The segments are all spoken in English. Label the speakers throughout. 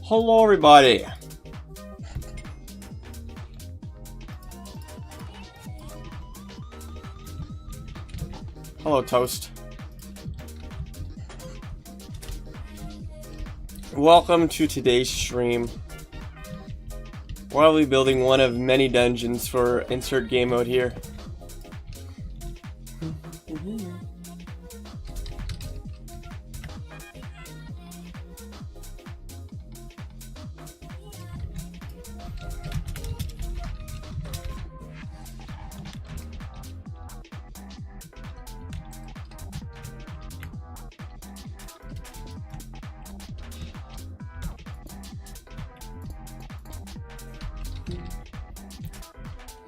Speaker 1: Hello, everybody. Hello, Toast. Welcome to today's stream, where I'll be building one of many dungeons for insert game mode here.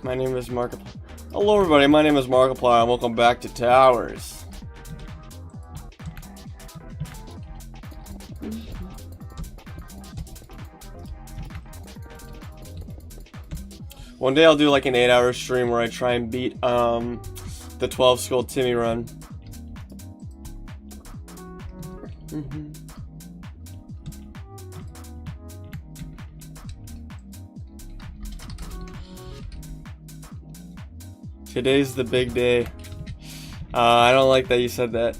Speaker 1: My name is Markiplier. Hello everybody, my name is Markiplier and welcome back to Towers. One day I'll do like an 8-hour stream where I try and beat the 12 skull Timmy run. Today's the big day. I don't like that you said that.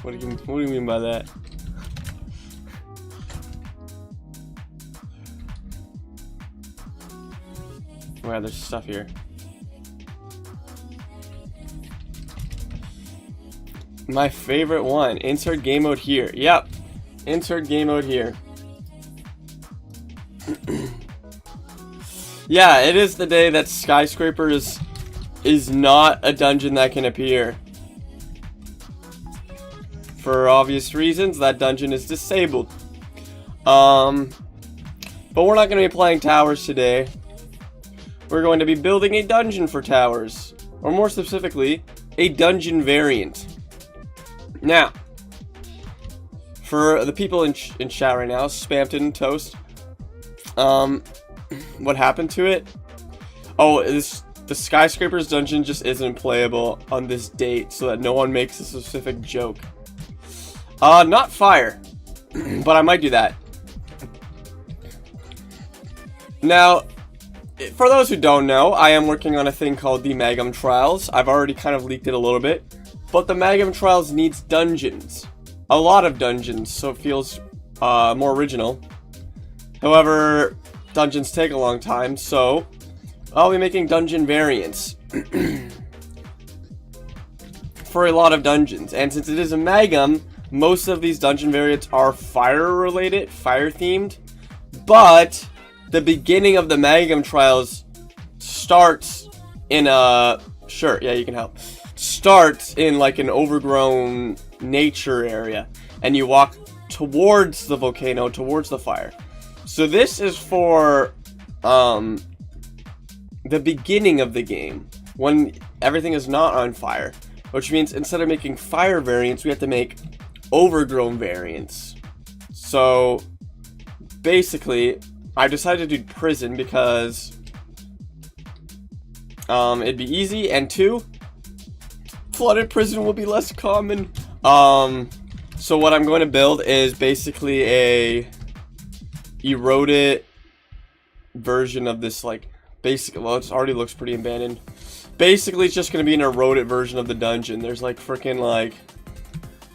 Speaker 1: What do you mean by that? Wow, there's stuff here. My favorite one. Insert game mode here. Yep. Insert game mode here. Yeah, it is the day that skyscrapers is not a dungeon that can appear. For obvious reasons, that dungeon is disabled. But we're not going to be playing Towers today. We're going to be building a dungeon for Towers. Or more specifically, a dungeon variant. Now, for the people in chat right now, Spamton and Toast, what happened to it? Oh, the skyscrapers dungeon just isn't playable on this date, so that no one makes a specific joke. Not fire, but I might do that. Now, for those who don't know, I am working on a thing called the Magum Trials. I've already kind of leaked it a little bit, but the Magum Trials needs dungeons. A lot of dungeons, so it feels more original. However, dungeons take a long time, so I'll be making dungeon variants for a lot of dungeons. And since it is a Magum, most of these dungeon variants are fire related, fire themed. But the beginning of the Magum Trials starts in a... Sure, yeah, you can help. starts in like an overgrown nature area, and you walk towards the volcano, towards the fire. So this is for the beginning of the game, when everything is not on fire, which means instead of making fire variants, we have to make overgrown variants. So basically, I decided to do prison because it'd be easy, and 2, flooded prison will be less common. So what I'm going to build is basically a eroded version of this, like, well, it already looks pretty abandoned. Basically, it's just going to be an eroded version of the dungeon. There's, like, freaking, like,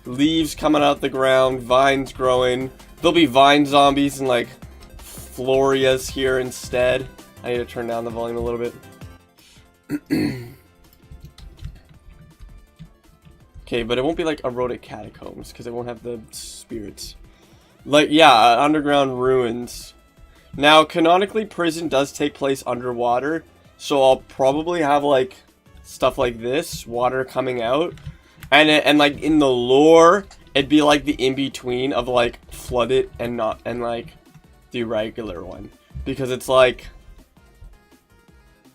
Speaker 1: leaves coming out the ground, vines growing. There'll be vine zombies and, like, Florias here instead. I need to turn down the volume a little bit. Okay, but it won't be like eroded catacombs because it won't have the spirits. Like, yeah, underground ruins. Now, canonically, prison does take place underwater, so I'll probably have like stuff like this, water coming out, and like in the lore, it'd be like the in between of like flooded and not, and like the regular one, because it's like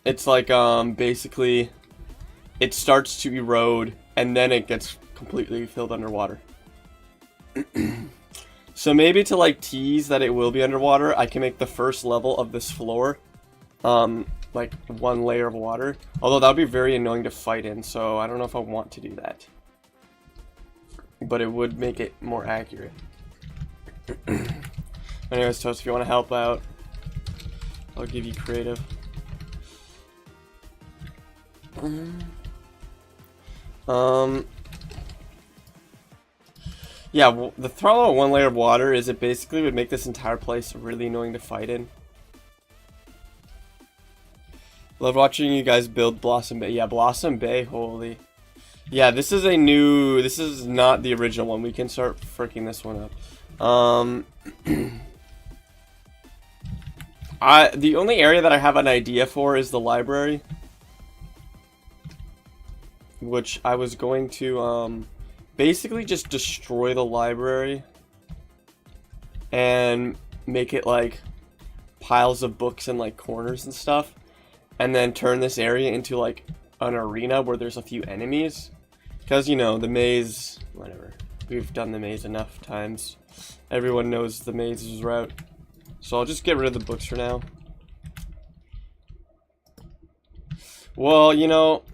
Speaker 1: basically it starts to erode and then it gets completely filled underwater. So maybe to like tease that it will be underwater, I can make the first level of this floor like 1 layer of water, although that would be very annoying to fight in, so I don't know if I want to do that, but it would make it more accurate. Anyways, Toast, if you want to help out, I'll give you creative. Yeah, well, the problem with 1 layer of water is it basically would make this entire place really annoying to fight in. Love watching you guys build Blossom Bay. Yeah, Blossom Bay, holy. Yeah, this is not the original one. We can start freaking this one up. The only area that I have an idea for is the library, which I was going to basically just destroy the library and make it like piles of books and like corners and stuff, and then turn this area into like an arena where there's a few enemies, because you know the maze, whatever, we've done the maze enough times, everyone knows the maze's route. So I'll just get rid of the books for now. Well, you know,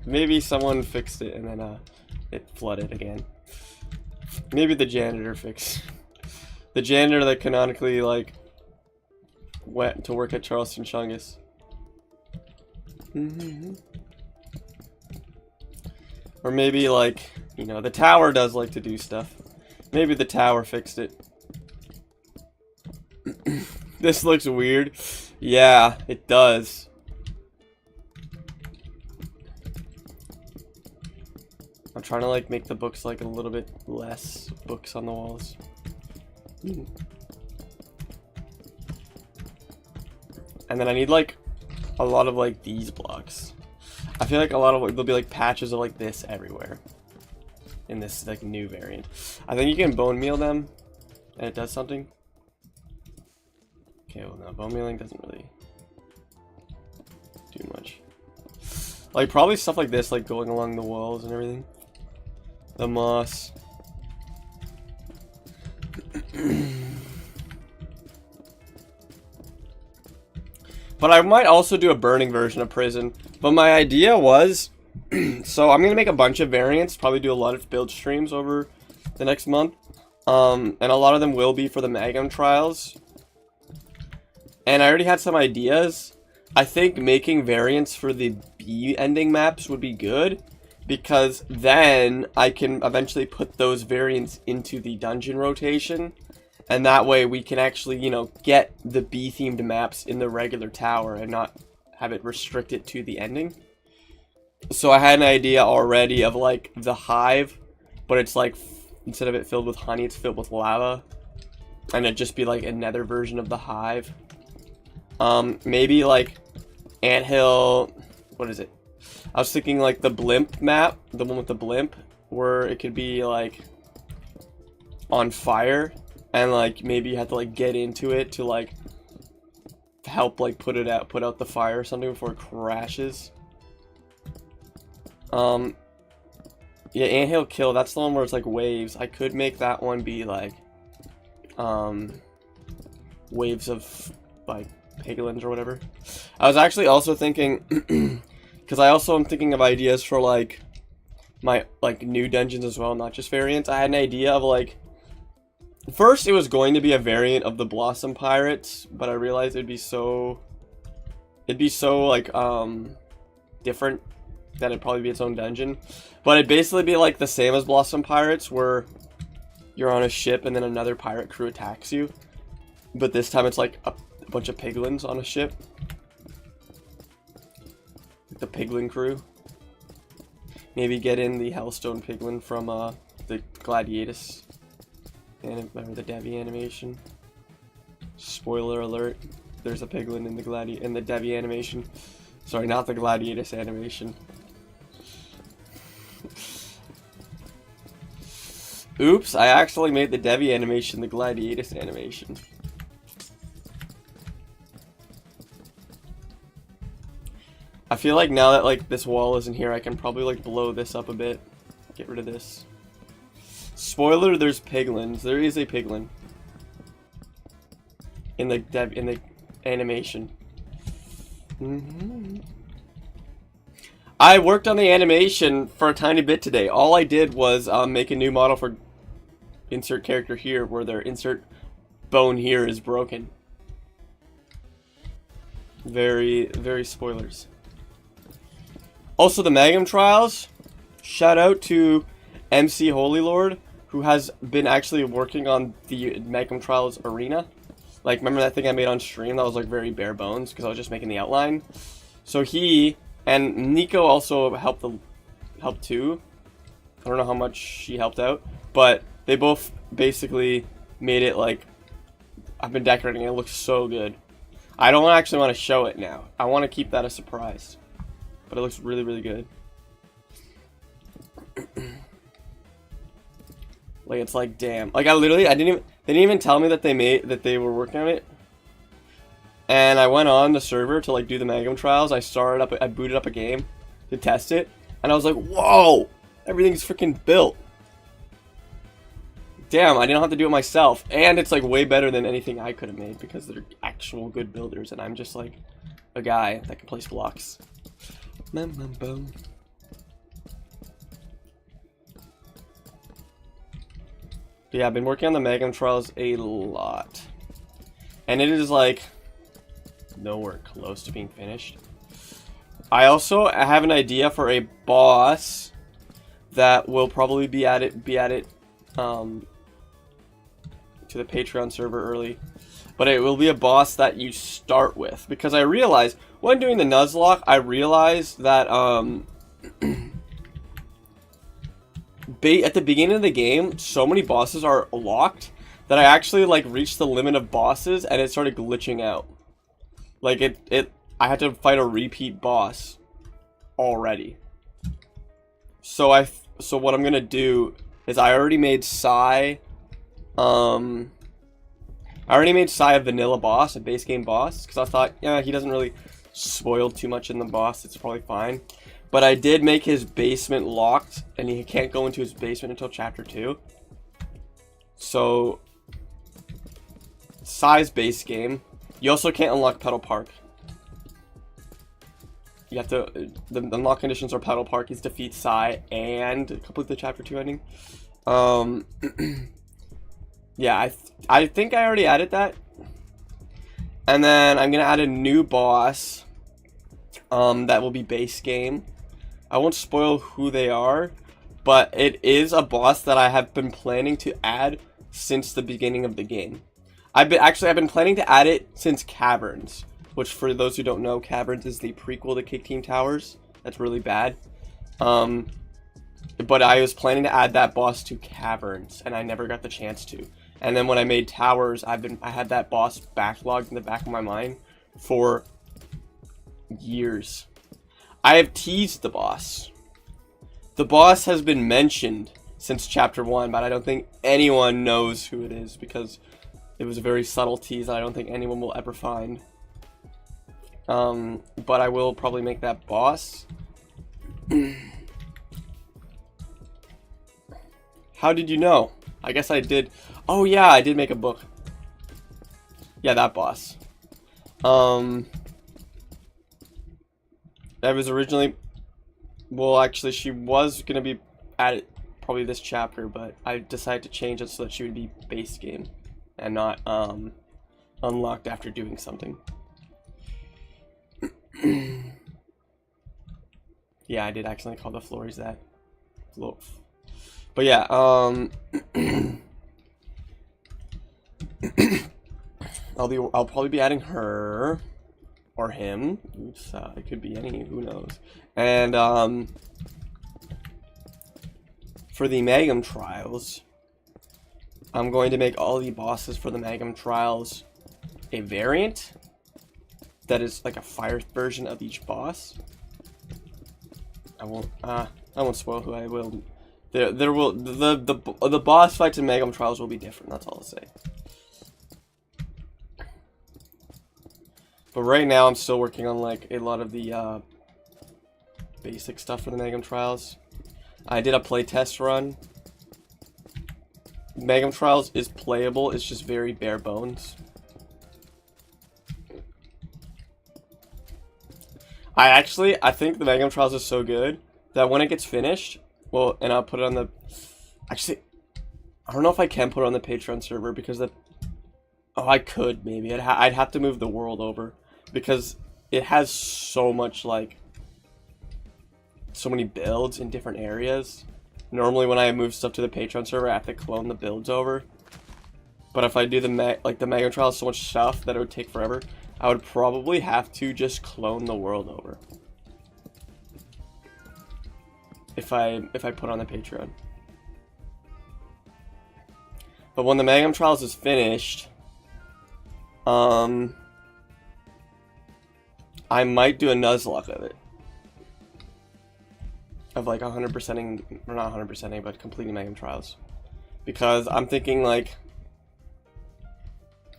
Speaker 1: maybe someone fixed it and then it flooded again. Maybe the janitor fixed. The janitor that canonically like went to work at Charleston Chungus. Or maybe like, you know, the tower does like to do stuff. Maybe the tower fixed it. This looks weird. Yeah, it does. I'm trying to like make the books like a little bit less books on the walls. And then I need like a lot of like these blocks. I feel like a lot of there'll be like patches of like this everywhere in this like new variant. I think you can bone meal them and it does something. Okay, well no, bone mealing doesn't really do much. Like probably stuff like this, like going along the walls and everything. The moss. But I might also do a burning version of prison. But my idea was, so I'm gonna make a bunch of variants, probably do a lot of build streams over the next month. And a lot of them will be for the Magam trials. And I already had some ideas. I think making variants for the B ending maps would be good, because then I can eventually put those variants into the dungeon rotation, and that way we can actually, you know, get the B themed maps in the regular tower and not have it restricted to the ending. So I had an idea already of like the hive, but it's like instead of it filled with honey, it's filled with lava, and it'd just be like another version of the hive. Maybe like anthill, what is it? I was thinking like the blimp map, the one with the blimp, where it could be like on fire, and like maybe you have to like get into it to like help like put out the fire or something before it crashes. Yeah, Anthill Kill, that's the one where it's like waves. I could make that one be like waves of like piglins or whatever. I was actually also thinking because I also am thinking of ideas for like my like new dungeons as well, not just variants. I had an idea of like, first it was going to be a variant of the Blossom Pirates, but I realized it'd be so like different that it'd probably be its own dungeon. But it'd basically be like the same as Blossom Pirates, where you're on a ship and then another pirate crew attacks you. But this time it's like a bunch of piglins on a ship. The piglin crew. Maybe get in the Hellstone piglin from the Gladiatus and the Devi animation. Spoiler alert: there's a piglin in the Devi animation. Sorry, not the Gladiatus animation. Oops, I actually made the Devi animation the Gladiatus animation. I feel like now that like this wall isn't here, I can probably like blow this up a bit. Get rid of this. Spoiler, there's piglins. There is a piglin in the animation. I worked on the animation for a tiny bit today. All I did was make a new model for insert character here, where their insert bone here is broken. Very, very spoilers. Also, the Magam Trials. Shout out to MC Holy Lord, who has been actually working on the Magam Trials arena. Like, remember that thing I made on stream that was like very bare bones because I was just making the outline? So he and Nico also helped too. I don't know how much she helped out, but they both basically made it like, I've been decorating it. It looks so good. I don't actually want to show it now. I want to keep that a surprise, but it looks really, really good. Like, it's like, damn. Like, they didn't even tell me that they were working on it. And I went on the server to like do the Magam Trials. I booted up a game to test it, and I was like, whoa, everything's freaking built. Damn, I didn't have to do it myself. And it's like way better than anything I could have made because they're actual good builders, and I'm just like a guy that can place blocks. But yeah, I've been working on the Magam Trials a lot. And it is like nowhere close to being finished. I have an idea for a boss that will probably be added to the Patreon server early. But it will be a boss that you start with, because I realized when doing the Nuzlocke, I realized that at the beginning of the game, so many bosses are locked that I actually like reached the limit of bosses and it started glitching out. Like I had to fight a repeat boss already. So what I'm gonna do is I already made Sai. I already made Sai a vanilla boss, a base game boss, because I thought, yeah, he doesn't really spoil too much in the boss. It's probably fine. But I did make his basement locked, and he can't go into his basement until Chapter 2. So, Sai's base game. You also can't unlock Pedal Park. You have to, the unlock conditions are Pedal Park is defeat Sai and complete the Chapter 2 ending. Yeah, I think I already added that. And then I'm going to add a new boss that will be base game. I won't spoil who they are, but it is a boss that I have been planning to add since the beginning of the game. I've been planning to add it since Caverns, which for those who don't know, Caverns is the prequel to Kick Team Towers. That's really bad. But I was planning to add that boss to Caverns, and I never got the chance to. And then when I made Towers, I had that boss backlogged in the back of my mind for years. I have teased the boss. The boss has been mentioned since chapter 1, but I don't think anyone knows who it is because it was a very subtle tease that I don't think anyone will ever find. But I will probably make that boss. How did you know? I guess I did. Oh yeah, I did make a book. Yeah, that boss. That was originally... Well, actually, she was going to be at probably this chapter, but I decided to change it so that she would be base game and not unlocked after doing something. Yeah, I did accidentally call the floors that. But yeah, I'll probably be adding her or him. Oops, it could be any, who knows. And for the Magum Trials, I'm going to make all the bosses for the Magum Trials a variant that is like a fire version of each boss. I won't spoil who I will. There will the boss fights in Magum Trials will be different. That's all I'll say. But right now I'm still working on like a lot of the basic stuff for the Magum Trials. I did a playtest run. Magum Trials is playable. It's just very bare bones. I think the Magum Trials is so good that when it gets finished, well, and I'll put it on the... Actually, I don't know if I can put it on the Patreon server because that... Oh, I could, maybe. I'd have to move the world over because it has so much, like... So many builds in different areas. Normally when I move stuff to the Patreon server, I have to clone the builds over. But if I do the Magum Trials, so much stuff that it would take forever, I would probably have to just clone the world over. If I put on the Patreon. But when the Magum Trials is finished, I might do a Nuzlocke of it. Of like 100%ing, or not 100%ing, but completing Magum Trials. Because I'm thinking like,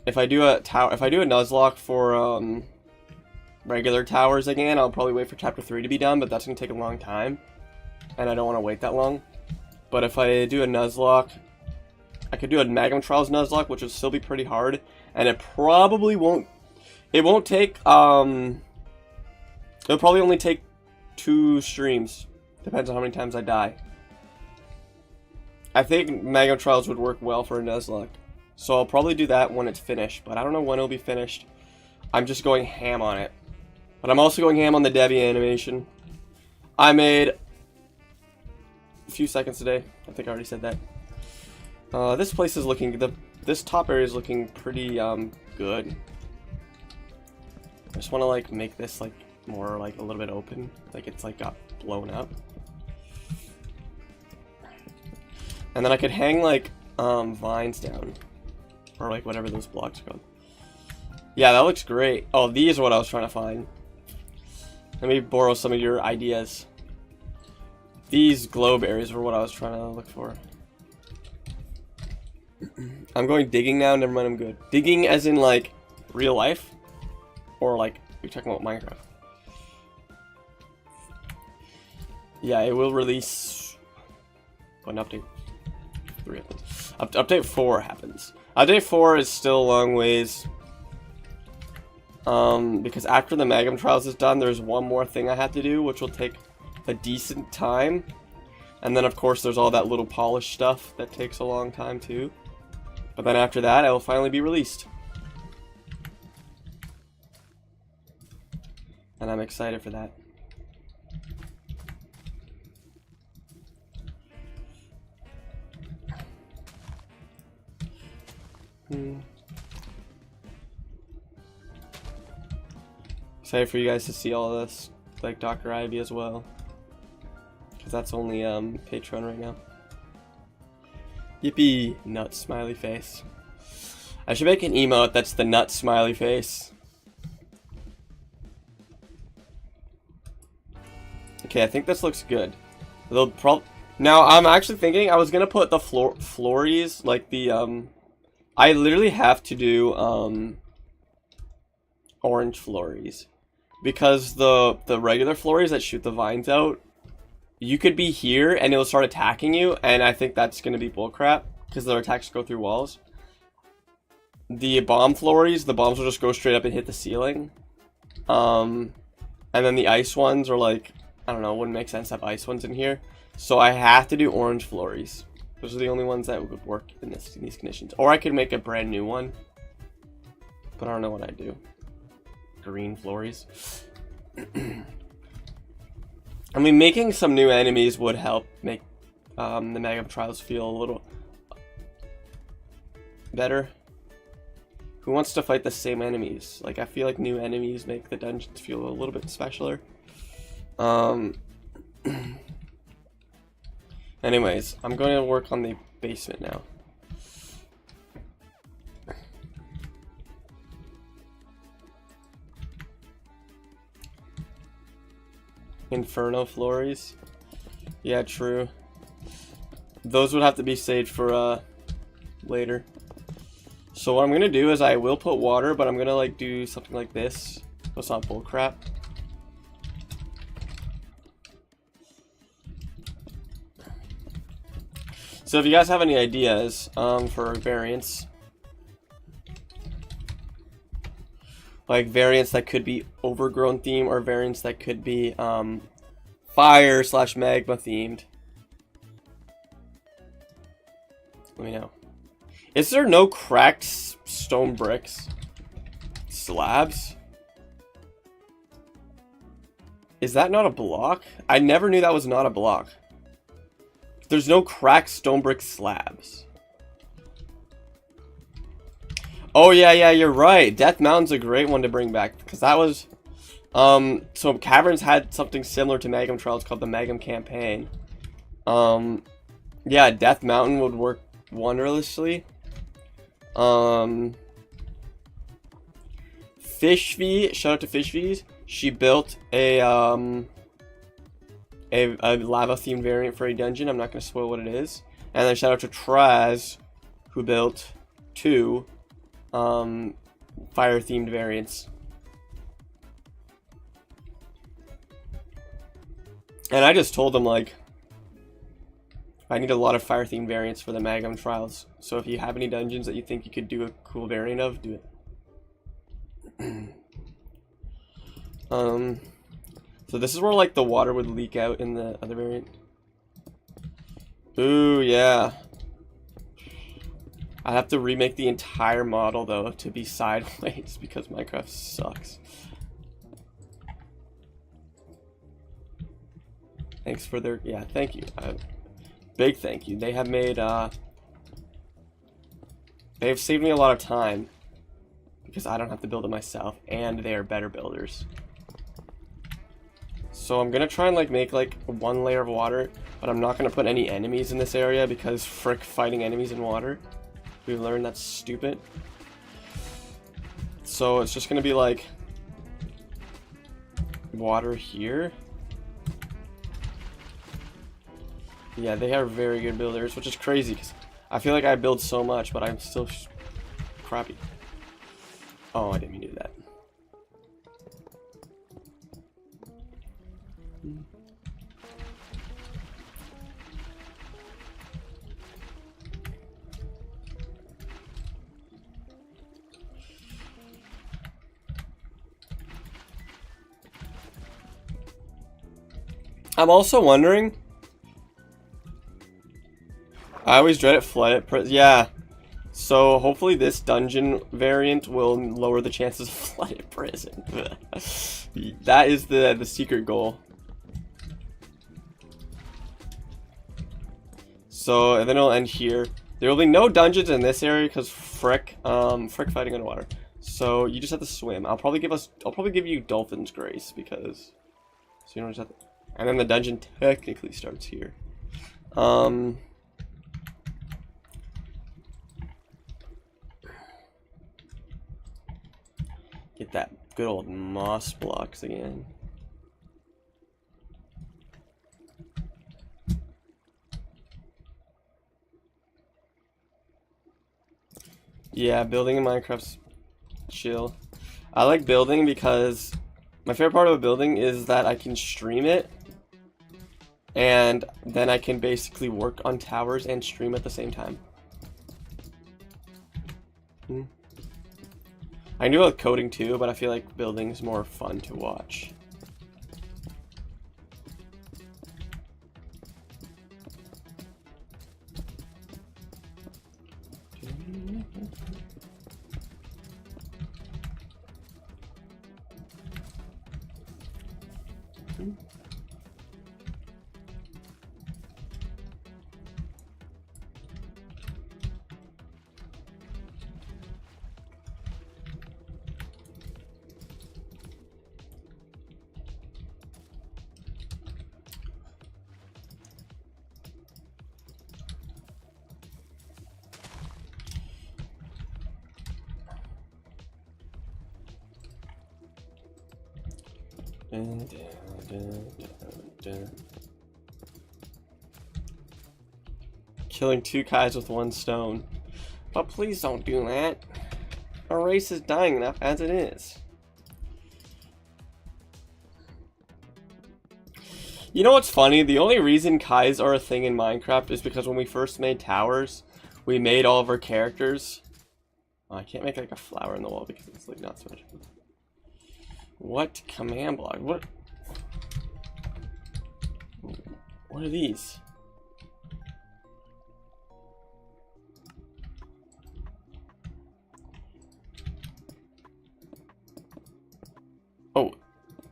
Speaker 1: if I do a Nuzlocke for regular towers again, I'll probably wait for chapter 3 to be done, but that's gonna take a long time, and I don't want to wait that long. But if I do a Nuzlocke, I could do a Magum Trials Nuzlocke, which would still be pretty hard, and it probably won't. It won't take. It'll probably only take 2 streams. Depends on how many times I die. I think Magum Trials would work well for a Nuzlocke. So I'll probably do that when it's finished, but I don't know when it'll be finished. I'm just going ham on it. But I'm also going ham on the Debbie animation. I made a few seconds today. I think I already said that. This place is looking, this top area is looking pretty good. I just want to like make this like more like a little bit open, like it's like got blown up. And then I could hang like vines down. Or like whatever those blocks are called. Yeah, that looks great. Oh, these are what I was trying to find. Let me borrow some of your ideas. These globe areas were what I was trying to look for. I'm going digging now, never mind, I'm good. Digging as in like real life? Or like, you're talking about Minecraft? Yeah, it will release... An update 3 happens. Update 4 happens. Update 4 is still a long ways. Because after the Magum Trials is done, there's one more thing I have to do, which will take a decent time. And then, of course, there's all that little polish stuff that takes a long time, too. But then after that, it will finally be released. And I'm excited for that. Excited for you guys to see all of this, like Dr. Ivy as well, because that's only Patreon right now. Yippee! Nut smiley face. I should make an emote that's the nut smiley face. Okay, I think this looks good. Now I'm actually thinking I was gonna put the flories, like the I literally have to do orange flories, because the regular flories that shoot the vines out, you could be here and it'll start attacking you, and I think that's gonna be bullcrap because their attacks go through walls. The bomb flories, the bombs will just go straight up and hit the ceiling. And then the ice ones are like, I don't know, wouldn't make sense to have ice ones in here. So I have to do orange flories. Those are the only ones that would work in these conditions. Or I could make a brand new one, but I don't know what I do. Green flories. I mean, making some new enemies would help make the Magam Trials feel a little better. Who wants to fight the same enemies? Like, I feel like new enemies make the dungeons feel a little bit specialer. Anyways, I'm going to work on the basement now. Inferno flories. Yeah, true. Those would have to be saved for later. So what I'm gonna do is I will put water, but I'm gonna like do something like this. That's not bull crap. So if you guys have any ideas for variants, like variants that could be overgrown theme or variants that could be fire / magma themed, let me know. Is there no cracked stone bricks? Slabs? Is that not a block? I never knew that was not a block. There's no cracked stone brick slabs. Oh yeah, you're right. Death Mountain's a great one to bring back, because that was so Caverns had something similar to Magam Trials called the Magam Campaign. Yeah, Death Mountain would work wondrously. Fishv, shout out to Fishv. She built a lava themed variant for a dungeon. I'm not gonna spoil what it is. And then shout out to Traz, who built 2 fire themed variants. And I just told them, like, I need a lot of fire themed variants for the Magam Trials. So if you have any dungeons that you think you could do a cool variant of, do it. So this is where like the water would leak out in the other variant. Ooh, yeah. I'd have to remake the entire model though to be sideways because Minecraft sucks. Thanks for their, yeah, thank you. Big thank you. They have made, they have saved me a lot of time because I don't have to build it myself, and they are better builders. So I'm gonna try and like make like 1 layer of water, but I'm not gonna put any enemies in this area because frick fighting enemies in water. We learned that's stupid. So it's just gonna be like water here. Yeah, they are very good builders, which is crazy because I feel like I build so much, but I'm still crappy. Oh, I didn't mean to do that. I'm also wondering. I always dread it flooded. Yeah. So hopefully this dungeon variant will lower the chances of flooded prison. That is the secret goal. So and then it'll end here. There will be no dungeons in this area because frick fighting underwater. So you just have to swim. I'll probably give you Dolphin's Grace because so you don't just have to, and then the dungeon technically starts here. Get that good old moss blocks again. Yeah, building in Minecraft's chill. I like building because my favorite part of a building is that I can stream it, and then I can basically work on towers and stream at the same time. I can do like coding too, but I feel like building is more fun to watch. Killing 2 guys with 1 stone. But please don't do that. Our race is dying enough as it is. You know what's funny? The only reason Kais are a thing in Minecraft is because when we first made towers, we made all of our characters. Oh, I can't make like a flower in the wall because it's like not so much. What command block? What are these?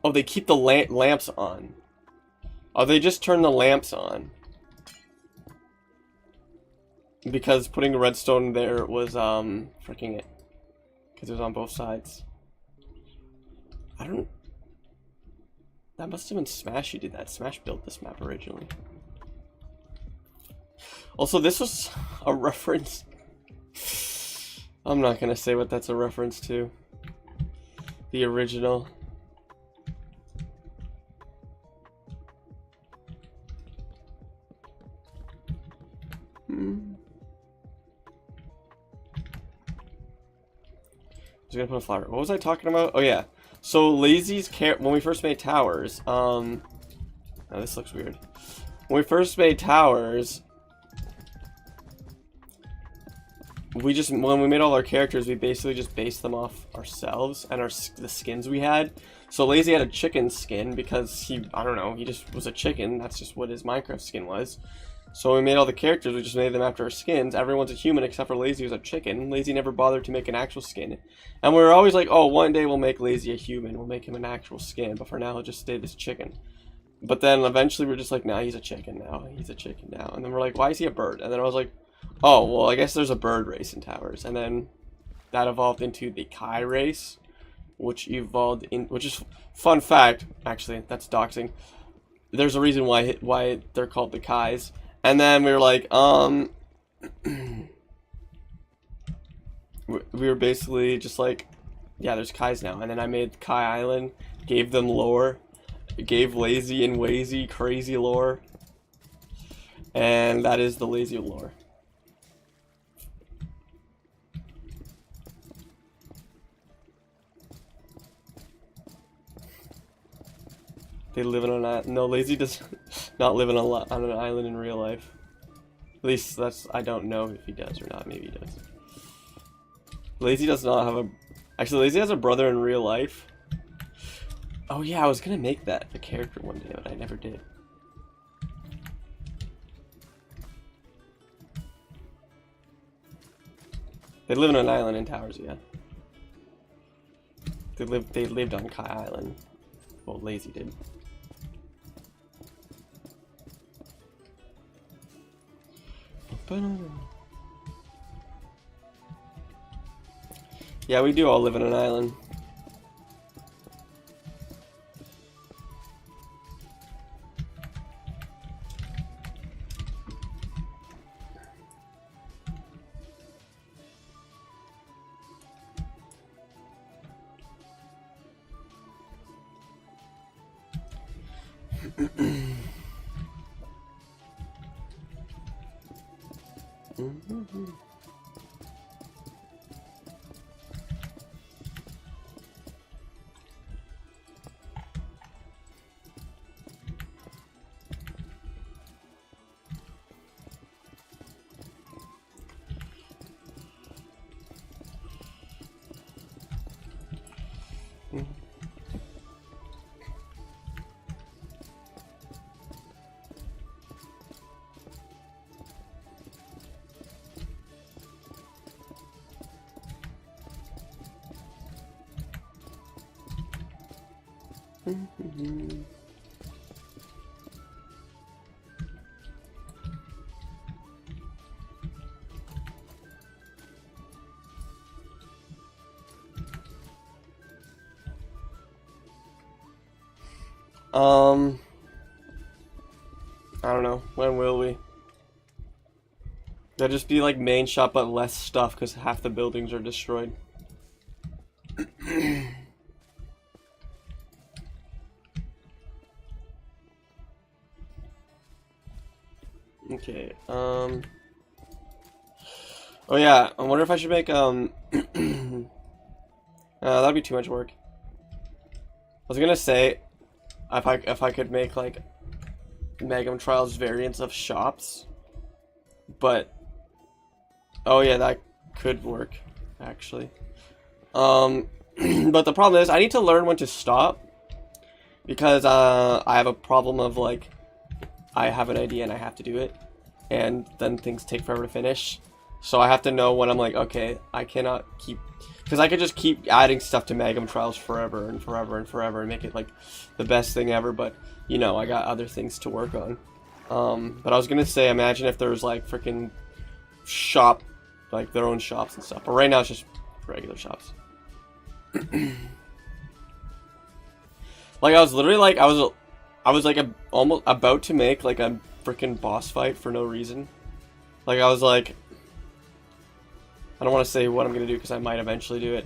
Speaker 1: Oh, they keep the lamps on. Oh, they just turn the lamps on. Because putting redstone there was, freaking it. Because it was on both sides. That must have been Smash who did that. Smash built this map originally. Also, this was a reference. I'm not gonna say what that's a reference to. The original. I was gonna put a flower. What was I talking about? Oh yeah. So Lazy's when we first made towers, oh, this looks weird. When we first made towers, when we made all our characters, we basically just based them off ourselves and the skins we had. So Lazy had a chicken skin because I don't know, he just was a chicken. That's just what his Minecraft skin was. So when we made all the characters, we just made them after our skins. Everyone's a human except for Lazy who's a chicken. Lazy never bothered to make an actual skin. And we were always like, oh, one day we'll make Lazy a human. We'll make him an actual skin. But for now, he'll just stay this chicken. But then eventually we're just like, nah, he's a chicken now. He's a chicken now. And then we're like, why is he a bird? And then I was like, oh, well, I guess there's a bird race in towers. And then that evolved into the Kai race, which is, fun fact, actually, that's doxing. There's a reason why they're called the Kais. And then we were like, we were basically just like, yeah, there's Kais now. And then I made Kai Island, gave them lore, gave Lazy and Wazy crazy lore. And that is the Lazy lore. They live on an island. No, Lazy does not live on an island in real life. At least I don't know if he does or not. Maybe he does. Lazy does not have actually, Lazy has a brother in real life. Oh yeah, I was gonna make that a character one day, but I never did. They live on an island in towers, yeah. They lived on Kai Island. Well, Lazy did. Yeah, we do all live on an island. I don't know. When will we? That'll just be like main shop but less stuff because half the buildings are destroyed. Okay, oh yeah, I wonder if I should make, that'd be too much work. I was gonna say, if I could make, like, Magam Trials variants of shops, but, oh yeah, that could work, actually. But the problem is, I need to learn when to stop, because, I have a problem of, like, I have an idea and I have to do it, and then things take forever to finish. So I have to know when I'm like, okay, I cannot keep, because I could just keep adding stuff to Magam Trials forever and forever and forever and make it like the best thing ever, but you know, I got other things to work on. But I was gonna say, imagine if there was like freaking shop, like their own shops and stuff, but right now it's just regular shops. Like I was literally like, I was like almost about to make like a freaking boss fight for no reason. Like I was like, I don't want to say what I'm gonna do because I might eventually do it,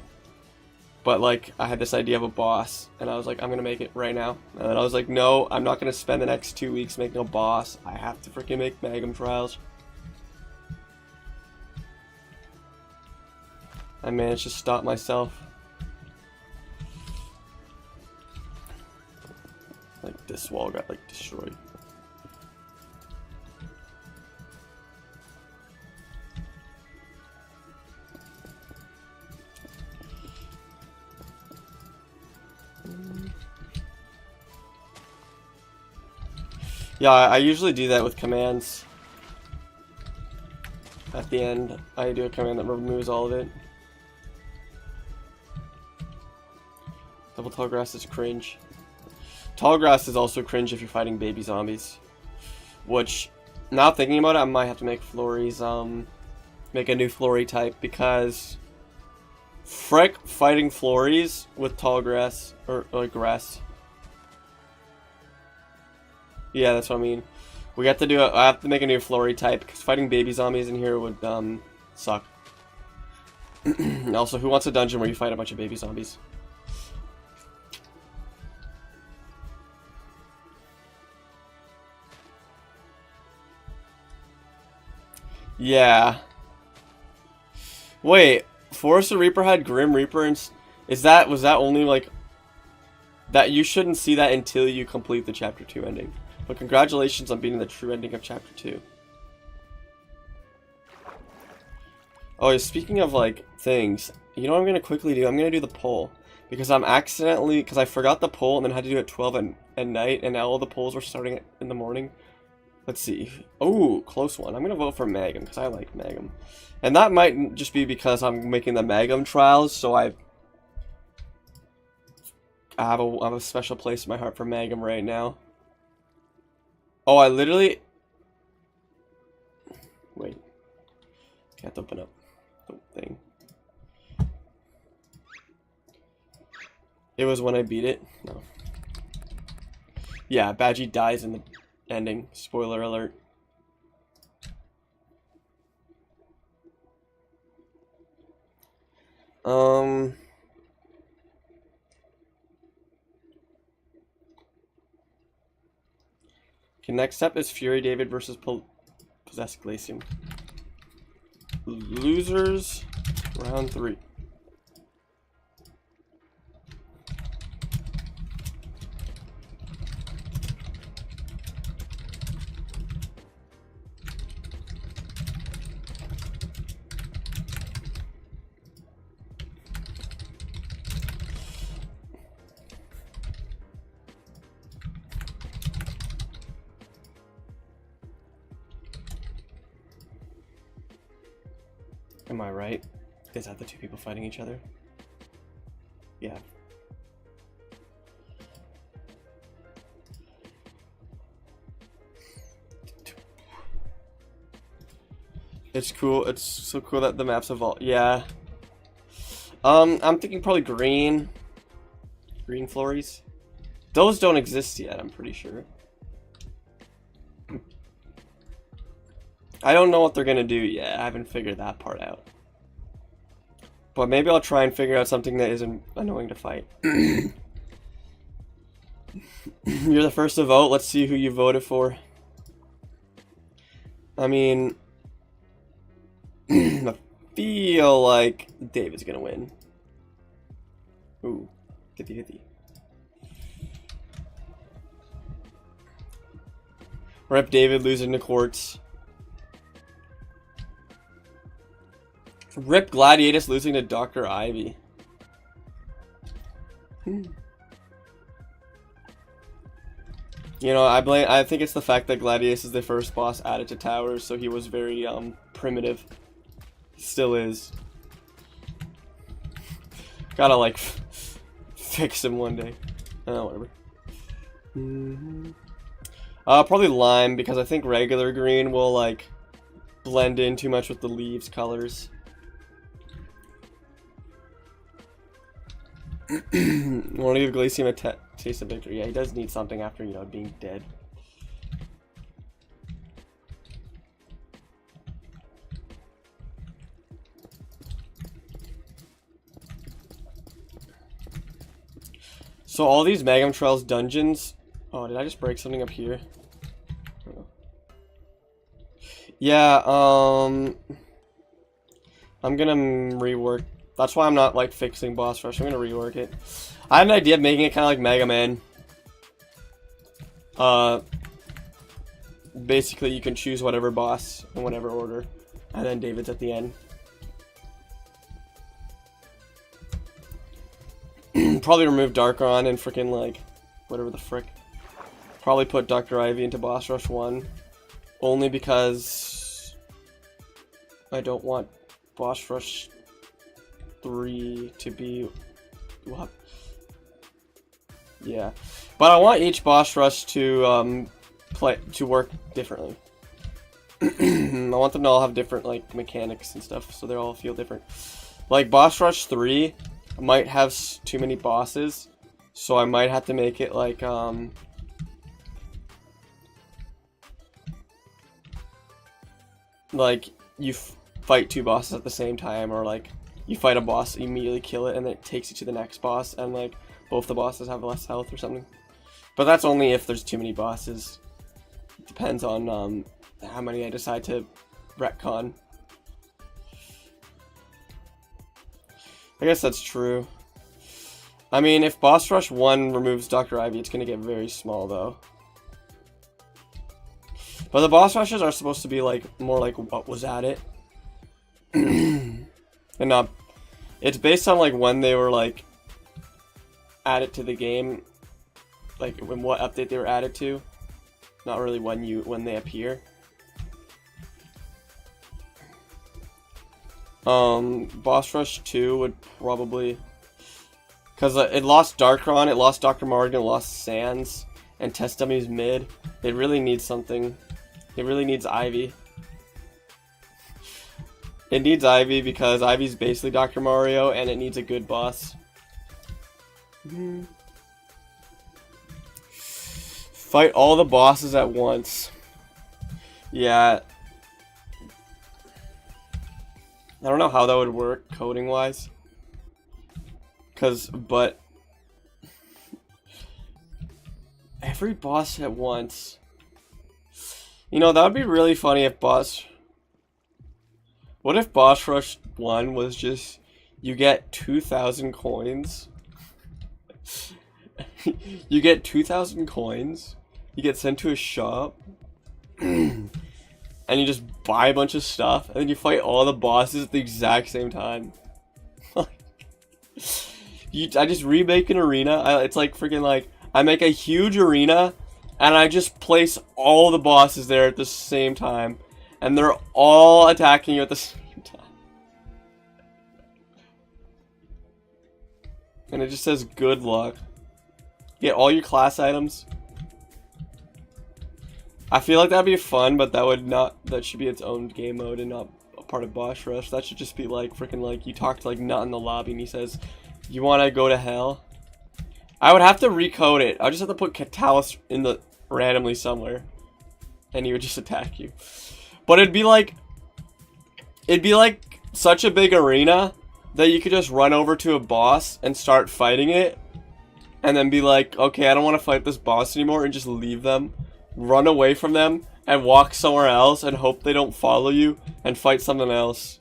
Speaker 1: but like I had this idea of a boss and I was like, I'm gonna make it right now, and then I was like, no, I'm not gonna spend the next 2 weeks making a boss. I have to freaking make Magam Trials. I managed to stop myself. Like this wall got like destroyed. Yeah, I usually do that with commands. At the end, I do a command that removes all of it. Double tall grass is cringe. Tall grass is also cringe if you're fighting baby zombies. Which, now thinking about it, I might have to make Florries, make a new Florry type, because frick fighting Florries with tall grass, or grass. Yeah, that's what I mean. We have to do I have to make a new Florry type, because fighting baby zombies in here would, suck. Also, who wants a dungeon where you fight a bunch of baby zombies? Yeah. Wait, Forest of Reaper had Grim Reaper, and was that only like that? You shouldn't see that until you complete the Chapter 2 ending. But congratulations on beating the true ending of Chapter 2. Oh, yeah, speaking of like things, you know what I'm gonna quickly do? I'm gonna do the poll because because I forgot the poll and then had to do it 12 at night, and now all the polls were starting in the morning. Let's see. Oh, close one. I'm going to vote for Magam because I like Magam. And that might just be because I'm making the Magam Trials, so I have a special place in my heart for Magam right now. Oh, I literally... Wait. Can't open up the thing. It was when I beat it? No. Yeah, Badgie dies in the ending. Spoiler alert. Okay, next up is Fury David versus Possessed Glacium. Losers, round 3. Am I right? Is that the two people fighting each other? Yeah. It's cool. It's so cool that the maps evolve. Yeah. I'm thinking probably green. Green flories. Those don't exist yet, I'm pretty sure. I don't know what they're gonna do yet. I haven't figured that part out. But maybe I'll try and figure out something that isn't annoying to fight. You're the first to vote. Let's see who you voted for. I mean, I feel like David's gonna win. Ooh, 50-50. Rep David losing to Quartz. Rip Gladiatus losing to Dr. Ivy. You know, I think it's the fact that Gladiatus is the first boss added to Towers, so he was very primitive. Still is. Gotta like fix him one day. Oh, whatever. Probably lime, because I think regular green will like blend in too much with the leaves colors. Want to give Glacium a taste of victory? Yeah, he does need something after, you know, being dead. So all these Magam Trials dungeons. Oh, did I just break something up here? Yeah, I'm gonna rework. That's why I'm not like fixing boss rush. I'm gonna rework it. I had an idea of making it kind of like Mega Man. Basically you can choose whatever boss in whatever order, and then David's at the end. Probably remove Darkron and freaking like whatever the frick. Probably put Dr. Ivy into boss rush 1, only because I don't want boss rush 3 to be what? Yeah, but I want each boss rush to work differently. I want them to all have different like mechanics and stuff, so they all feel different. Like boss rush 3 might have too many bosses, so I might have to make it like you fight 2 bosses at the same time, or like you fight a boss, immediately kill it, and then it takes you to the next boss, and like both the bosses have less health or something. But that's only if there's too many bosses. It depends on how many I decide to retcon. I guess that's true. I mean, if boss rush 1 removes Dr. Ivy, it's gonna get very small though. But the boss rushes are supposed to be like more like what was at it. And not, it's based on like when they were like added to the game, like when what update they were added to, not really when they appear. Boss rush 2 would probably, because it lost Darkron, it lost Dr. Morgan, it lost Sans, and Test Dummies mid. It really needs something. It really needs Ivy. It needs Ivy because Ivy's basically Dr. Mario, and it needs a good boss. Fight all the bosses at once. Yeah. I don't know how that would work coding wise. But every boss at once. You know, that would be really funny if what if boss rush 1 was just, you get 2,000 coins. You get 2,000 coins. You get sent to a shop. And you just buy a bunch of stuff. And then you fight all the bosses at the exact same time. I just remake an arena. It's like freaking like, I make a huge arena. And I just place all the bosses there at the same time. And they're all attacking you at the same time. And it just says good luck. Get all your class items. I feel like that'd be fun, but that should be its own game mode and not a part of Boss Rush. That should just be like freaking like you talk to like Nut in the lobby and he says, "You want to go to hell?" I would have to recode it. I just have to put Catalyst in the randomly somewhere, and he would just attack you. But it'd be like such a big arena that you could just run over to a boss and start fighting it, and then be like, okay, I don't want to fight this boss anymore, and just leave them, run away from them, and walk somewhere else and hope they don't follow you and fight something else.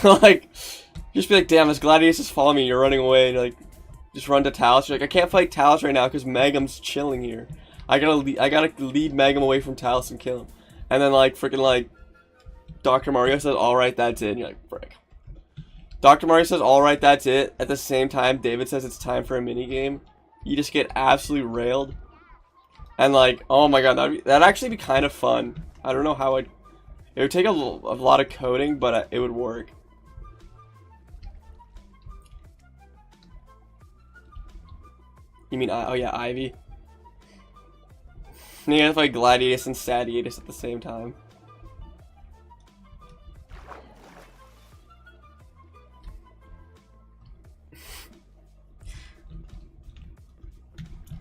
Speaker 1: Like, just be like, damn, this Gladius is following me, you're running away, and like, just run to Talus. You're like, I can't fight Talus right now because Magnum's chilling here. I gotta lead Magnum away from Talus and kill him. And then like, freaking like, Dr. Mario says, alright, that's it, and you're like, frick. Dr. Mario says, alright, that's it. At the same time, David says it's time for a minigame. You just get absolutely railed. And like, oh my god, that'd actually be kind of fun. I don't know how it would take a lot of coding, but it would work. You mean, oh yeah, Ivy? And you have to fight Gladiatus and Sadiatus at the same time.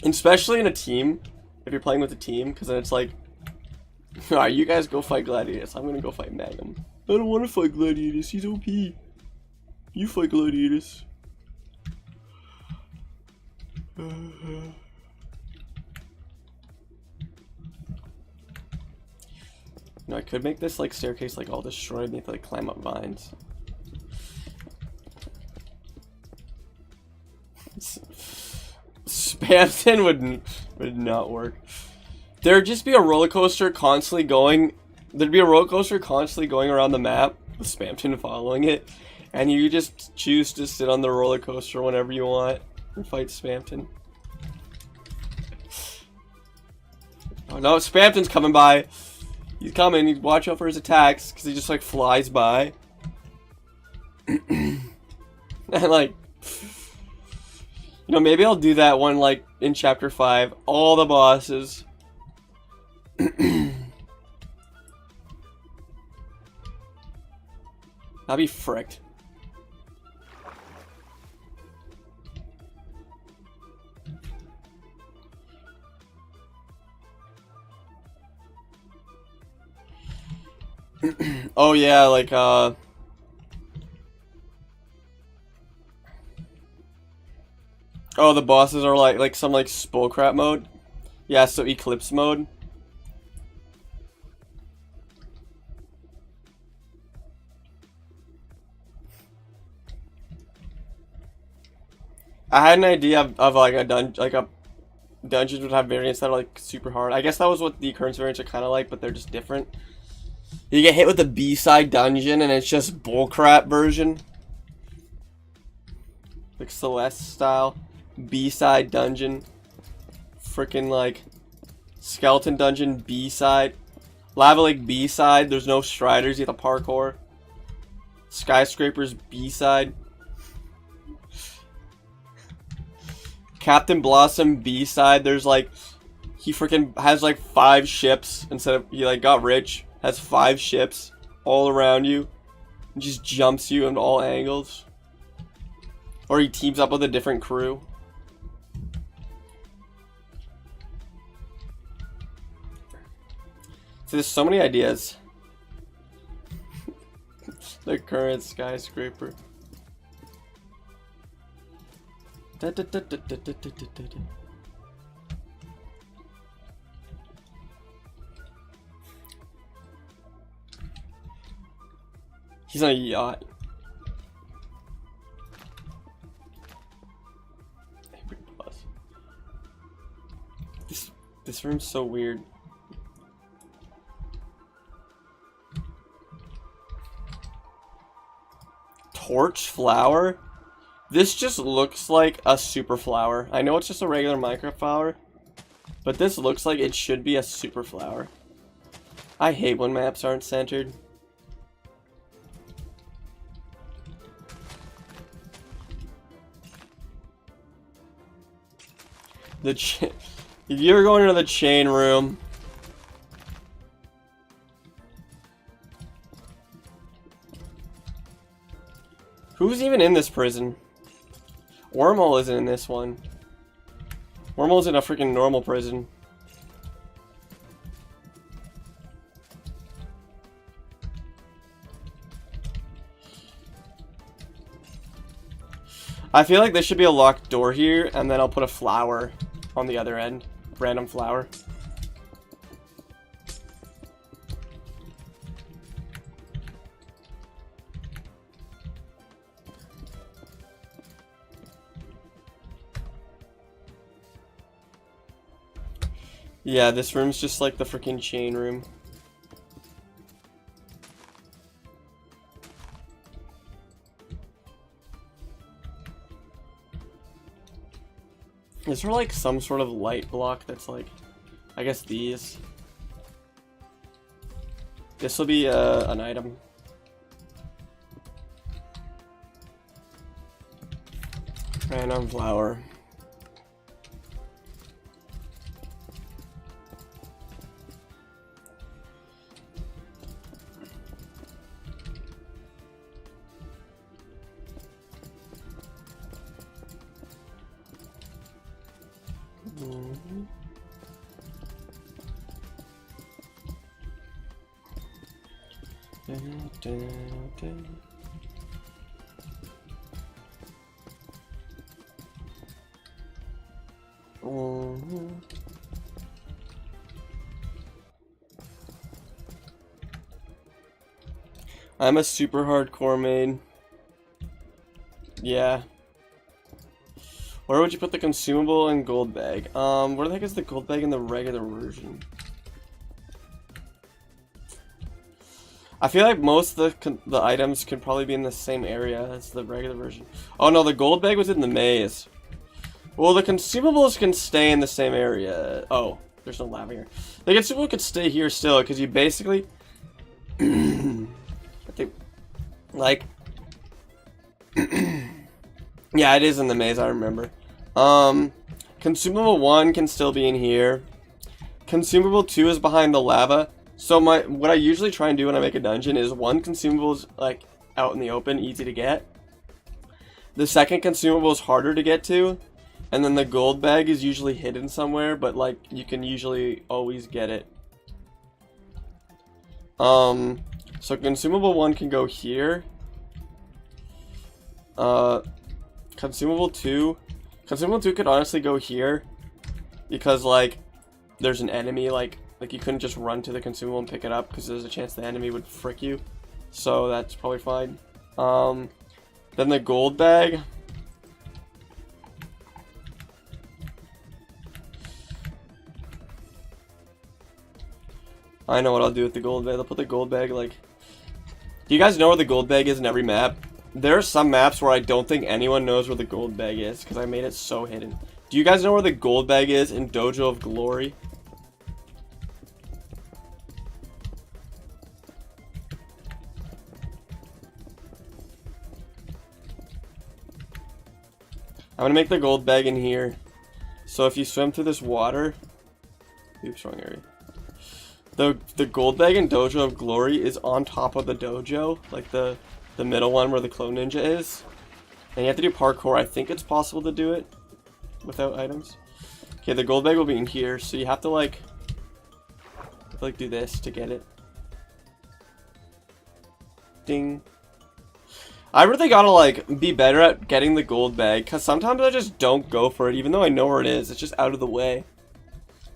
Speaker 1: Especially in a team, if you're playing with a team, because then it's like, alright, you guys go fight Gladiatus, I'm gonna go fight Magnum. I don't want to fight Gladiatus, he's OP. You fight Gladiatus. No, I could make this like staircase like all destroyed and you have to like climb up vines. Spamton would not work. There'd just be a roller coaster constantly going. There'd be a roller coaster constantly going around the map with Spamton following it, and you just choose to sit on the roller coaster whenever you want and fight Spamton. Oh no, Spamton's coming by. He's coming. You watch out for his attacks because he just like flies by. And like, you know, maybe I'll do that one like in chapter 5. All the bosses. That'd be fricked. Oh yeah, like oh, the bosses are like some like spellcrap mode. Yeah, so Eclipse mode. I had an idea of like a dungeons would have variants that are like super hard. I guess that was what the occurrence variants are kind of like, but they're just different. You get hit with the B-side dungeon and it's just bullcrap version. Like Celeste style. B-side dungeon. Freaking like skeleton dungeon B-side. Lava Lake B-side. There's no striders, you have to parkour. Skyscrapers B-side. Captain Blossom B-side. There's like, he freaking has like 5 ships instead of, he like got rich. Has 5 ships all around you. And just jumps you in all angles. Or he teams up with a different crew. So there's so many ideas. The current skyscraper. Da, da, da, da, da, da, da, da, da. He's on a yacht. This room's so weird. Torch flower? This just looks like a super flower. I know it's just a regular Minecraft flower, but this looks like it should be a super flower. I hate when maps aren't centered. You're going into the chain room. Who's even in this prison? Wormhole isn't in this one. Wormhole's in a freaking normal prison. I feel like there should be a locked door here, and then I'll put a flower on the other end. Random flower. Yeah, this room's just like the freaking chain room. Is there like some sort of light block that's like, I guess these. This will be an item. Random flower. I'm a super hardcore main. Yeah. Where would you put the consumable and gold bag? Where the heck is the gold bag in the regular version? I feel like most of the items could probably be in the same area as the regular version. Oh no, the gold bag was in the maze. Well, the consumables can stay in the same area. Oh, there's no lava here. The consumable could stay here still, because you basically... I think... Like... Yeah, it is in the maze, I remember. Consumable 1 can still be in here. Consumable 2 is behind the lava. So what I usually try and do when I make a dungeon is one consumable is like out in the open, easy to get. The second consumable is harder to get to. And then the gold bag is usually hidden somewhere, but like you can usually always get it. So consumable 1 can go here. Consumable 2 could honestly go here because like there's an enemy like you couldn't just run to the consumable and pick it up because there's a chance the enemy would frick you. So that's probably fine. Then the gold bag. I know what I'll do with the gold bag. I'll put the gold bag like... Do you guys know where the gold bag is in every map? There are some maps where I don't think anyone knows where the gold bag is because I made it so hidden. Do you guys know where the gold bag is in Dojo of Glory? I'm gonna make the gold bag in here. So if you swim through this water... Oops, wrong area. The gold bag in Dojo of Glory is on top of the dojo. Like the middle one where the clone ninja is. And you have to do parkour. I think it's possible to do it without items. Okay, the gold bag will be in here. So you have to like do this to get it. Ding. I really gotta like be better at getting the gold bag because sometimes I just don't go for it even though I know where it is. It's just out of the way.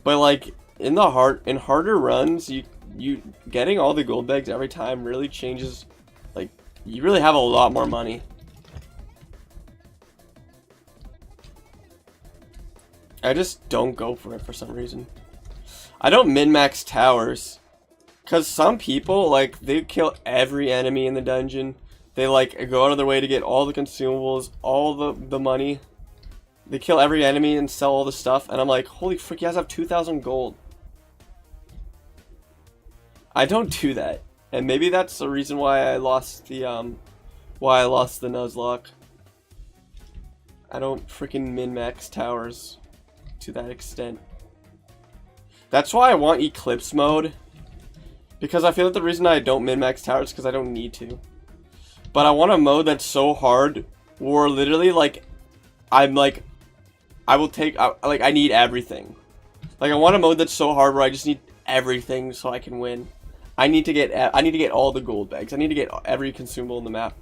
Speaker 1: But like in harder runs, you getting all the gold bags every time really changes. Like you really have a lot more money. I just don't go for it for some reason. I don't min-max towers because some people like they kill every enemy in the dungeon. They like go out of their way to get all the consumables, all the money. They kill every enemy and sell all the stuff, and I'm like, holy frick, you guys have 2,000 gold. I don't do that, and maybe that's the reason why I lost the Nuzlocke. I don't freaking min-max towers to that extent. That's why I want Eclipse mode. Because I feel like the reason I don't min-max towers is because I don't need to. But I want a mode that's so hard where literally, like, I'm like, I will take, like, I need everything. Like, I want a mode that's so hard where I just need everything so I can win. I need to get all the gold bags. I need to get every consumable in the map.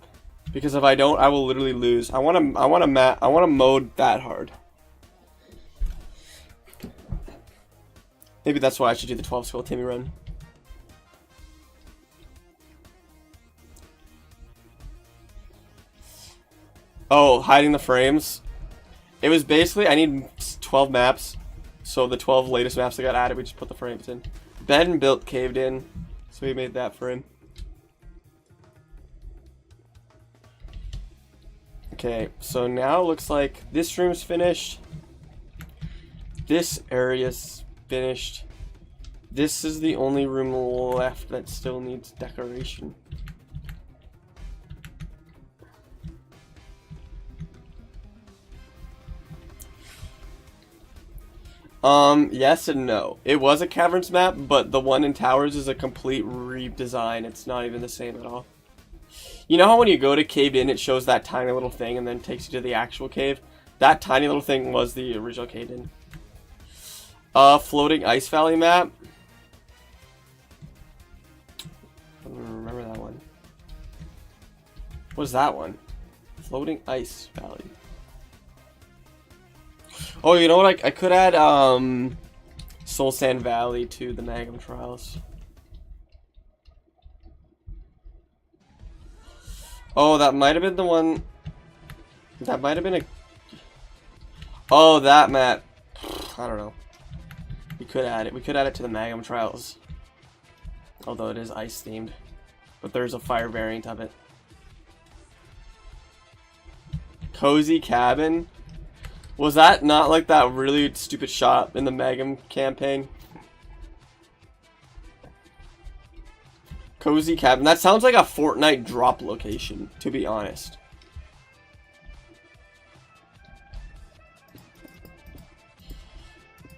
Speaker 1: Because if I don't, I will literally lose. I want a mode that hard. Maybe that's why I should do the 12 skill Timmy run. Oh, hiding the frames. It was basically, I need 12 maps. So the 12 latest maps that got added, we just put the frames in. Ben built Caved In. So we made that for him. Okay, so now it looks like this room's finished. This area's finished. This is the only room left that still needs decoration. Yes and no. It was a caverns map, but the one in towers is a complete redesign. It's not even the same at all. You know how when you go to Caved In, it shows that tiny little thing and then takes you to the actual cave? That tiny little thing was the original Caved In. Floating Ice Valley map. I don't remember that one. What was that one? Floating Ice Valley. Oh, you know what? I could add Soul Sand Valley to the Magam Trials. Oh, that might have been the one. That might have been a. Oh, that map. I don't know. We could add it. We could add it to the Magam Trials. Although it is ice themed. But there's a fire variant of it. Cozy Cabin. Was that not like that really stupid shot in the Magam campaign? Cozy Cabin. That sounds like a Fortnite drop location, to be honest.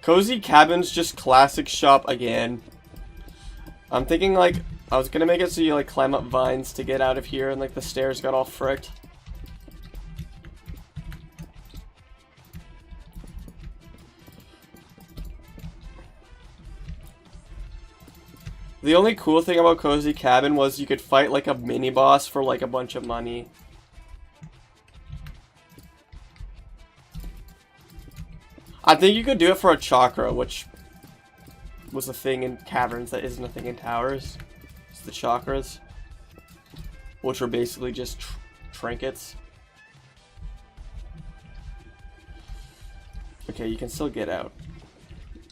Speaker 1: Cozy Cabin's just classic shop again. I'm thinking like, I was gonna make it so you like climb up vines to get out of here and like the stairs got all fricked. The only cool thing about Cozy Cabin was you could fight like a mini boss for like a bunch of money. I think you could do it for a chakra, which was a thing in caverns that isn't a thing in towers. It's the chakras, which were basically just trinkets. Okay, you can still get out.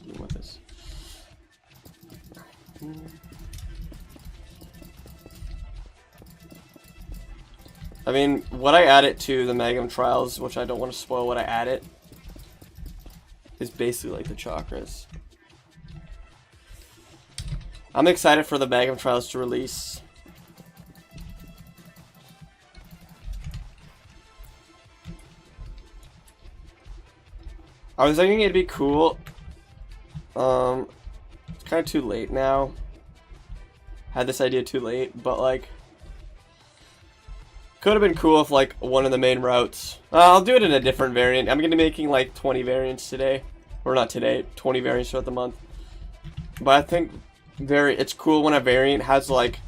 Speaker 1: Deal with this. I mean, what I added to the Magam Trials, which I don't want to spoil what I added, is basically like the chakras. I'm excited for the Magam Trials to release. I was thinking it'd be cool. It's kind of too late now. Had this idea too late, but like, could have been cool if like one of the main routes. I'll do it in a different variant. I'm gonna be making like 20 variants today, or not today, 20 variants throughout the month. But I think it's cool when a variant has like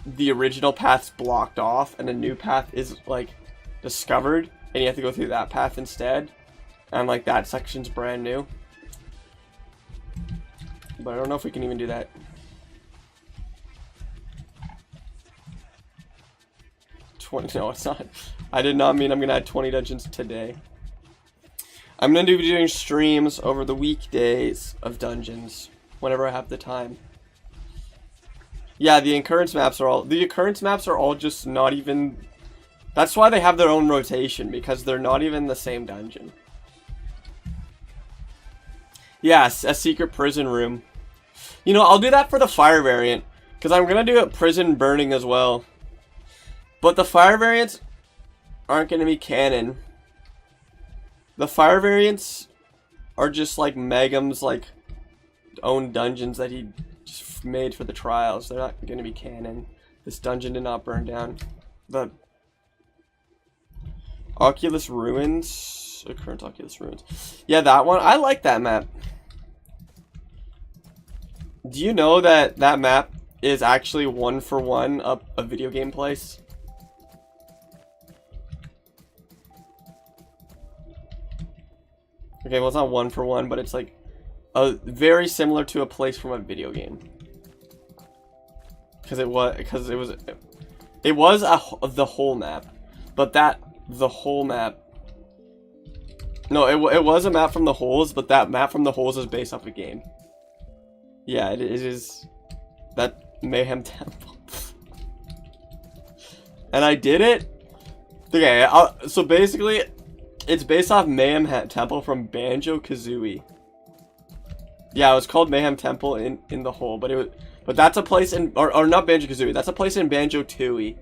Speaker 1: the original path's blocked off and a new path is like discovered, and you have to go through that path instead, and like that section's brand new. But I don't know if we can even do that. 20, no, it's not. I did not mean I'm gonna add 20 dungeons today. I'm gonna be doing streams over the weekdays of dungeons whenever I have the time. Yeah, the occurrence maps are all just not even. That's why they have their own rotation, because they're not even the same dungeon. Yes, a secret prison room. You know, I'll do that for the fire variant, because I'm gonna do a prison burning as well. But the fire variants aren't gonna be canon. The fire variants are just like Megam's like own dungeons that he just made for the trials. They're not going to be canon. This dungeon did not burn down. The Oculus Ruins, or current Oculus Ruins. Yeah, that one. I like that map. Do you know that that map is actually 1-for-1 a video game place? Okay, well it's not 1-for-1, but it's like very similar to a place from a video game. Because it was the whole map, but the whole map. No, it was a map from the holes, but that map from the holes is based off a game. Yeah, it is that Mayhem Temple. And I did it. Okay, so basically, it's based off Mayhem Temple from Banjo-Kazooie. Yeah, it was called Mayhem Temple in the hole, but that's a place in or not Banjo-Kazooie. That's a place in Banjo-Tooie.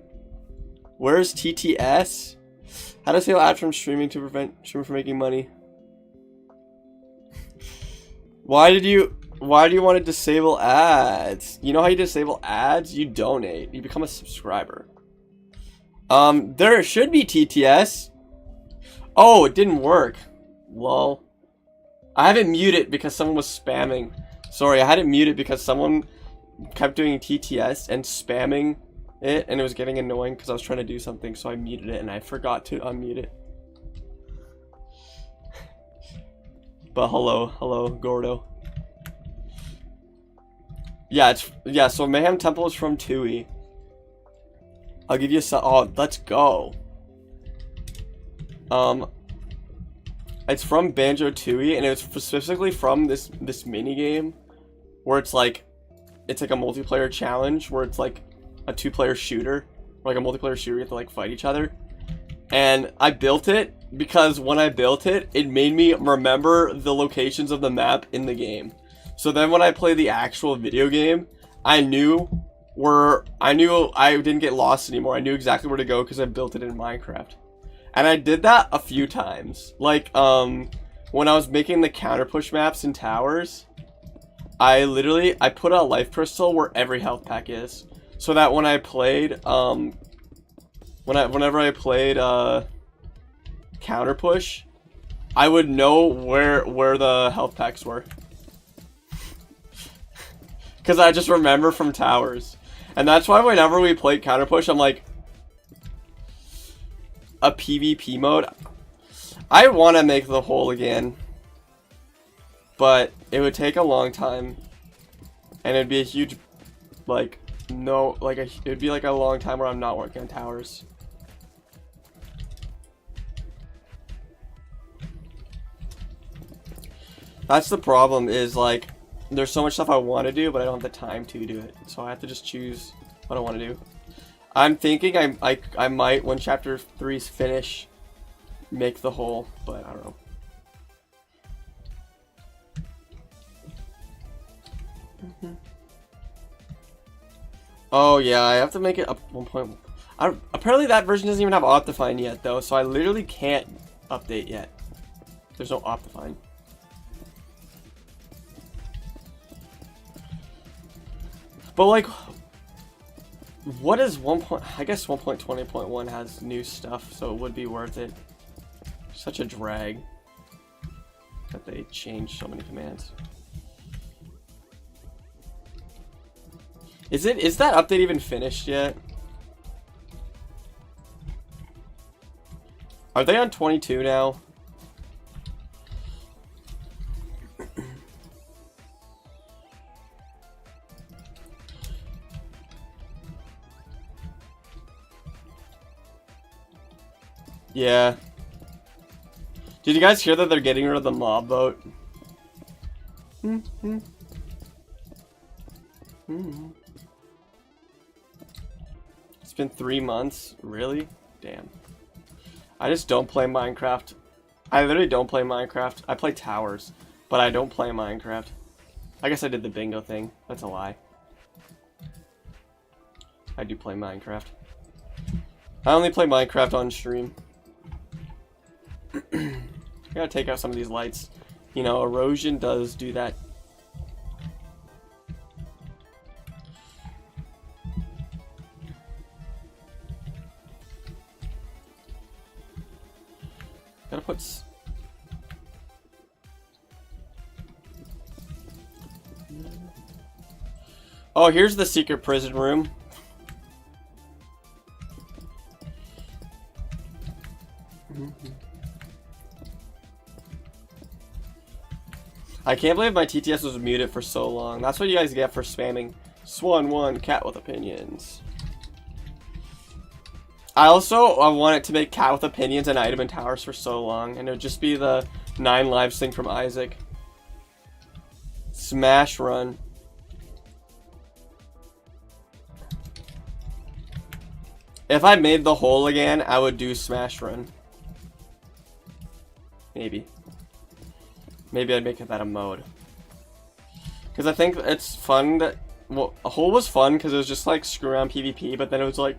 Speaker 1: Where's TTS? How to save ads from streaming to prevent streamers from making money? Why do you want to disable ads? You know how you disable ads? You donate. You become a subscriber. There should be TTS. Oh, it didn't work. Lol. I have it muted because someone was spamming. Sorry, I had it muted because someone kept doing TTS and spamming it, and it was getting annoying because I was trying to do something, so I muted it and I forgot to unmute it. But hello, Gordo. Yeah, so Mayhem Temple is from Tooie. I'll give you some. Oh, let's go. It's from Banjo-Tooie, and it's specifically from this mini game where it's like a multiplayer challenge where it's like a 2-player shooter, like a multiplayer shooter. You have to like fight each other. And I built it because when I built it, it made me remember the locations of the map in the game. So then when I play the actual video game, I knew I didn't get lost anymore. I knew exactly where to go because I built it in Minecraft. And I did that a few times. Like, when I was making the counter push maps in towers, I put a life crystal where every health pack is. So that when I played, whenever I played, counter push, I would know where the health packs were. Because I just remember from towers. And that's why whenever we played counter push, I'm like, a PvP mode. I want to make the hole again, but it would take a long time, and it'd be a huge, like, it'd be like a long time where I'm not working on towers. That's the problem, is like, there's so much stuff I want to do, but I don't have the time to do it, so I have to just choose what I want to do. I'm thinking I might, when chapter 3's finish, make the hole, but I don't know. Oh yeah, I have to make it up 1.1. Apparently that version doesn't even have Optifine yet though, so I literally can't update yet. There's no Optifine. But like, what is I guess 1.20.1 has new stuff, so it would be worth it. Such a drag that they changed so many commands. Is that update even finished yet? Are they on 22 now? Yeah. Did you guys hear that they're getting rid of the mob vote? It's been 3 months? Really? Damn. I just don't play Minecraft. I literally don't play Minecraft. I play towers, but I don't play Minecraft. I guess I did the bingo thing. That's a lie. I do play Minecraft. I only play Minecraft on stream. I gotta take out some of these lights. You know, erosion does do that. Gotta put... Oh, here's the secret prison room. I can't believe my TTS was muted for so long. That's what you guys get for spamming Swan1 cat with opinions. I want it to make cat with opinions an item in towers for so long, and it would just be the 9 lives thing from Isaac. Smash run. If I made the hole again, I would do smash run. Maybe. Maybe I'd make that a mode. Because I think it's fun that... Well, a hole was fun because it was just like screw around PvP, but then it was like,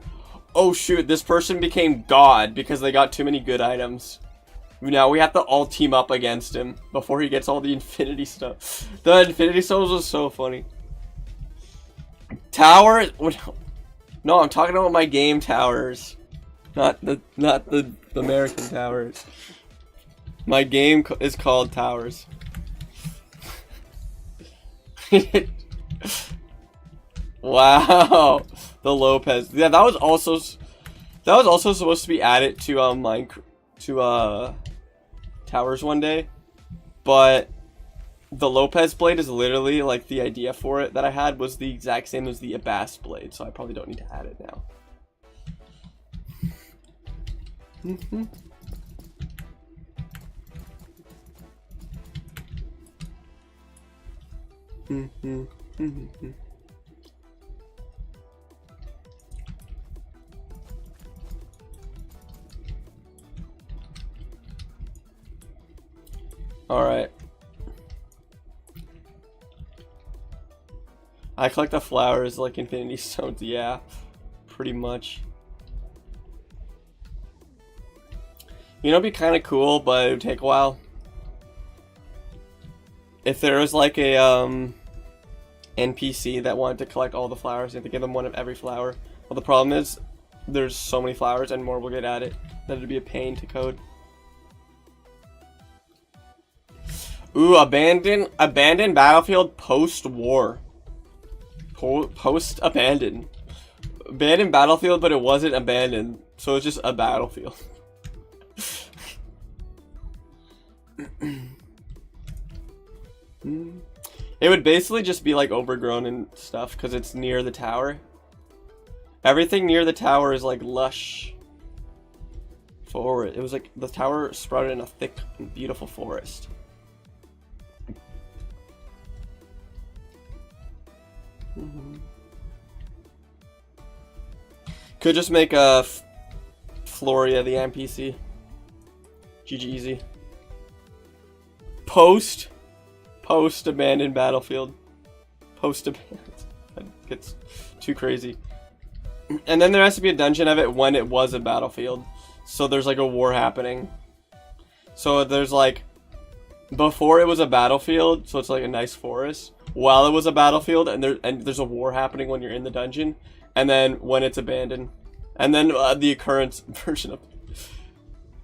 Speaker 1: oh shoot, this person became God because they got too many good items. Now we have to all team up against him before he gets all the infinity stuff. The infinity stones was so funny. Tower... No, I'm talking about my game towers. Not the American towers. My game is called Towers. Wow, the Lopez. Yeah, that was also supposed to be added to Towers one day, but the Lopez blade is literally like the idea for it that I had was the exact same as the Abbas blade, so I probably don't need to add it now. Alright. I collect the flowers like infinity stones, yeah. Pretty much. You know, it'd be kind of cool, but it would take a while. If there was like a NPC that wanted to collect all the flowers, you have to give them one of every flower. Well, the problem is there's so many flowers and more will get added that it'd be a pain to code. Ooh, abandoned battlefield post-war. Post-abandoned. Abandoned battlefield, but it wasn't abandoned, so it's just a battlefield. It would basically just be like overgrown and stuff because it's near the tower. Everything near the tower is like lush forest. It was like the tower sprouted in a thick, beautiful forest. Could just make a Floria the NPC. GG easy. Post abandoned battlefield. Post abandoned. That gets too crazy. And then there has to be a dungeon of it when it was a battlefield. So there's like a war happening. So there's like before it was a battlefield, so it's like a nice forest. While it was a battlefield, and there's a war happening when you're in the dungeon, and then when it's abandoned, and then the occurrence version of.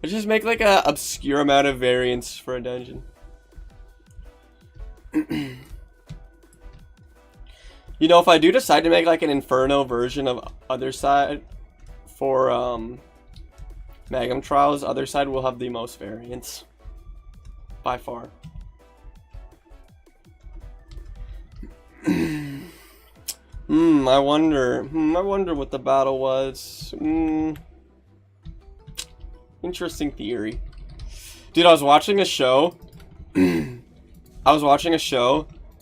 Speaker 1: Just make like a obscure amount of variance for a dungeon. You know, if I do decide to make like an Inferno version of Other Side for Magam Trials, Other Side will have the most variance by far. I wonder what the battle was. Interesting theory. Dude, I was watching a show.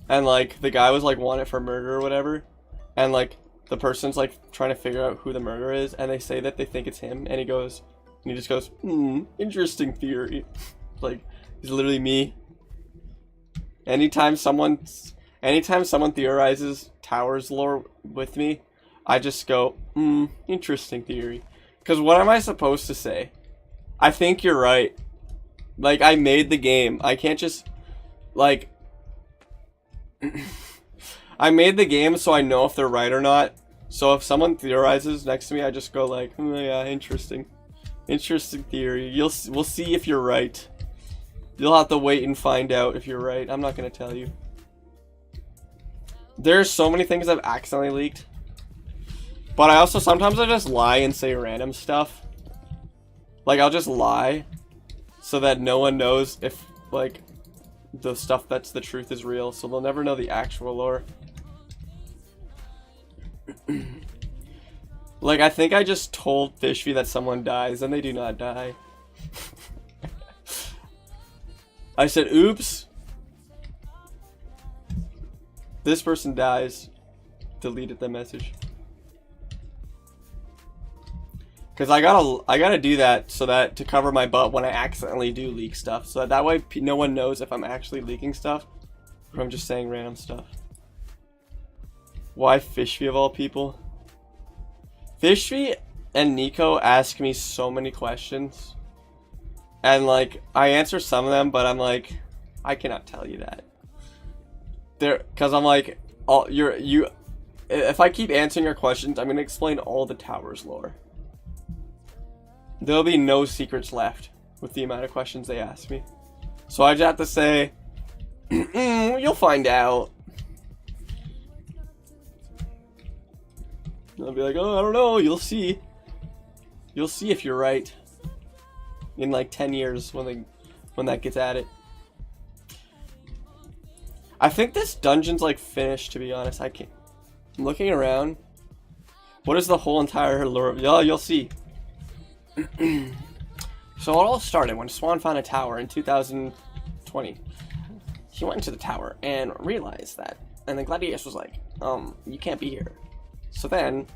Speaker 1: And like the guy was like wanted for murder or whatever. And like the person's like trying to figure out who the murderer is, and they say that they think it's him, and he just goes, interesting theory. Like, he's literally me. Anytime someone theorizes Towers lore with me, I just go, interesting theory. Because what am I supposed to say? I think you're right. Like, I made the game. I can't just like, I made the game so I know if they're right or not. So if someone theorizes next to me, I just go like, oh, yeah, interesting. Interesting theory. We'll see if you're right. You'll have to wait and find out if you're right. I'm not going to tell you. There's so many things I've accidentally leaked. But I also, sometimes I just lie and say random stuff. Like, I'll just lie so that no one knows if, like, the stuff that's the truth is real. So they'll never know the actual lore. Like, I think I just told Fishby that someone dies, and they do not die. I said, oops. This person dies. Deleted the message. Because I gotta do that so that to cover my butt when I accidentally do leak stuff. So that way no one knows if I'm actually leaking stuff or I'm just saying random stuff. Why Fishby of all people? Fishby and Nico ask me so many questions. And like, I answer some of them, but I'm like, I cannot tell you that. Cause I'm like, if I keep answering your questions, I'm gonna explain all the towers lore. There'll be no secrets left with the amount of questions they ask me. So I just have to say, you'll find out. And I'll be like, oh, I don't know, you'll see. You'll see if you're right. In like 10 years when that gets added. I think this dungeon's like finished, to be honest. I'm looking around. What is the whole entire lore of? Yeah, you'll see. So it all started when Swan found a tower in 2020. He went into the tower and realized that, and then Gladiatus was like, you can't be here. So then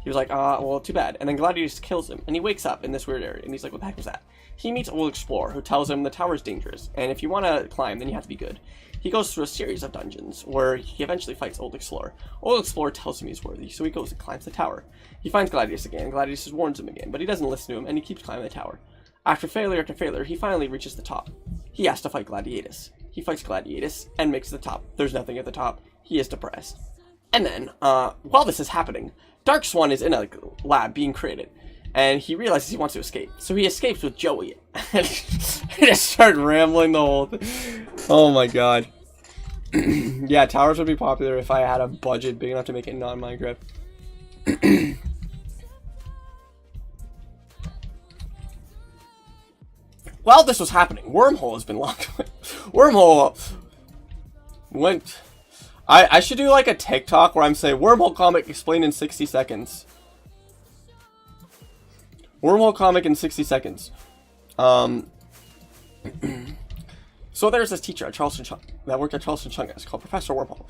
Speaker 1: he was like, well, too bad. And then Gladiatus kills him, and he wakes up in this weird area, and he's like, what the heck was that? He meets Old Explorer, who tells him the tower's dangerous, and if you want to climb, then you have to be good. He goes through a series of dungeons, where he eventually fights Old Explorer. Old Explorer tells him he's worthy, so he goes and climbs the tower. He finds Gladiatus again, and Gladiatus warns him again, but he doesn't listen to him, and he keeps climbing the tower. After failure after failure, he finally reaches the top. He has to fight Gladiatus. He fights Gladiatus, and makes it to the top. There's nothing at the top. He is depressed. And then, while this is happening, Dark Swan is in a lab being created. And he realizes he wants to escape. So he escapes with Joey. And he just started rambling the whole thing. Oh my god. Yeah, towers would be popular if I had a budget big enough to make it non-Minecraft. While this was happening, Wormhole has been locked away. Wormhole went... I should do like a TikTok where I'm saying, Wormhole comic explained in 60 seconds. Wormhole comic in 60 seconds. So there's this teacher at Charleston Chung that worked at Charleston Chung. It's called Professor Wormhole.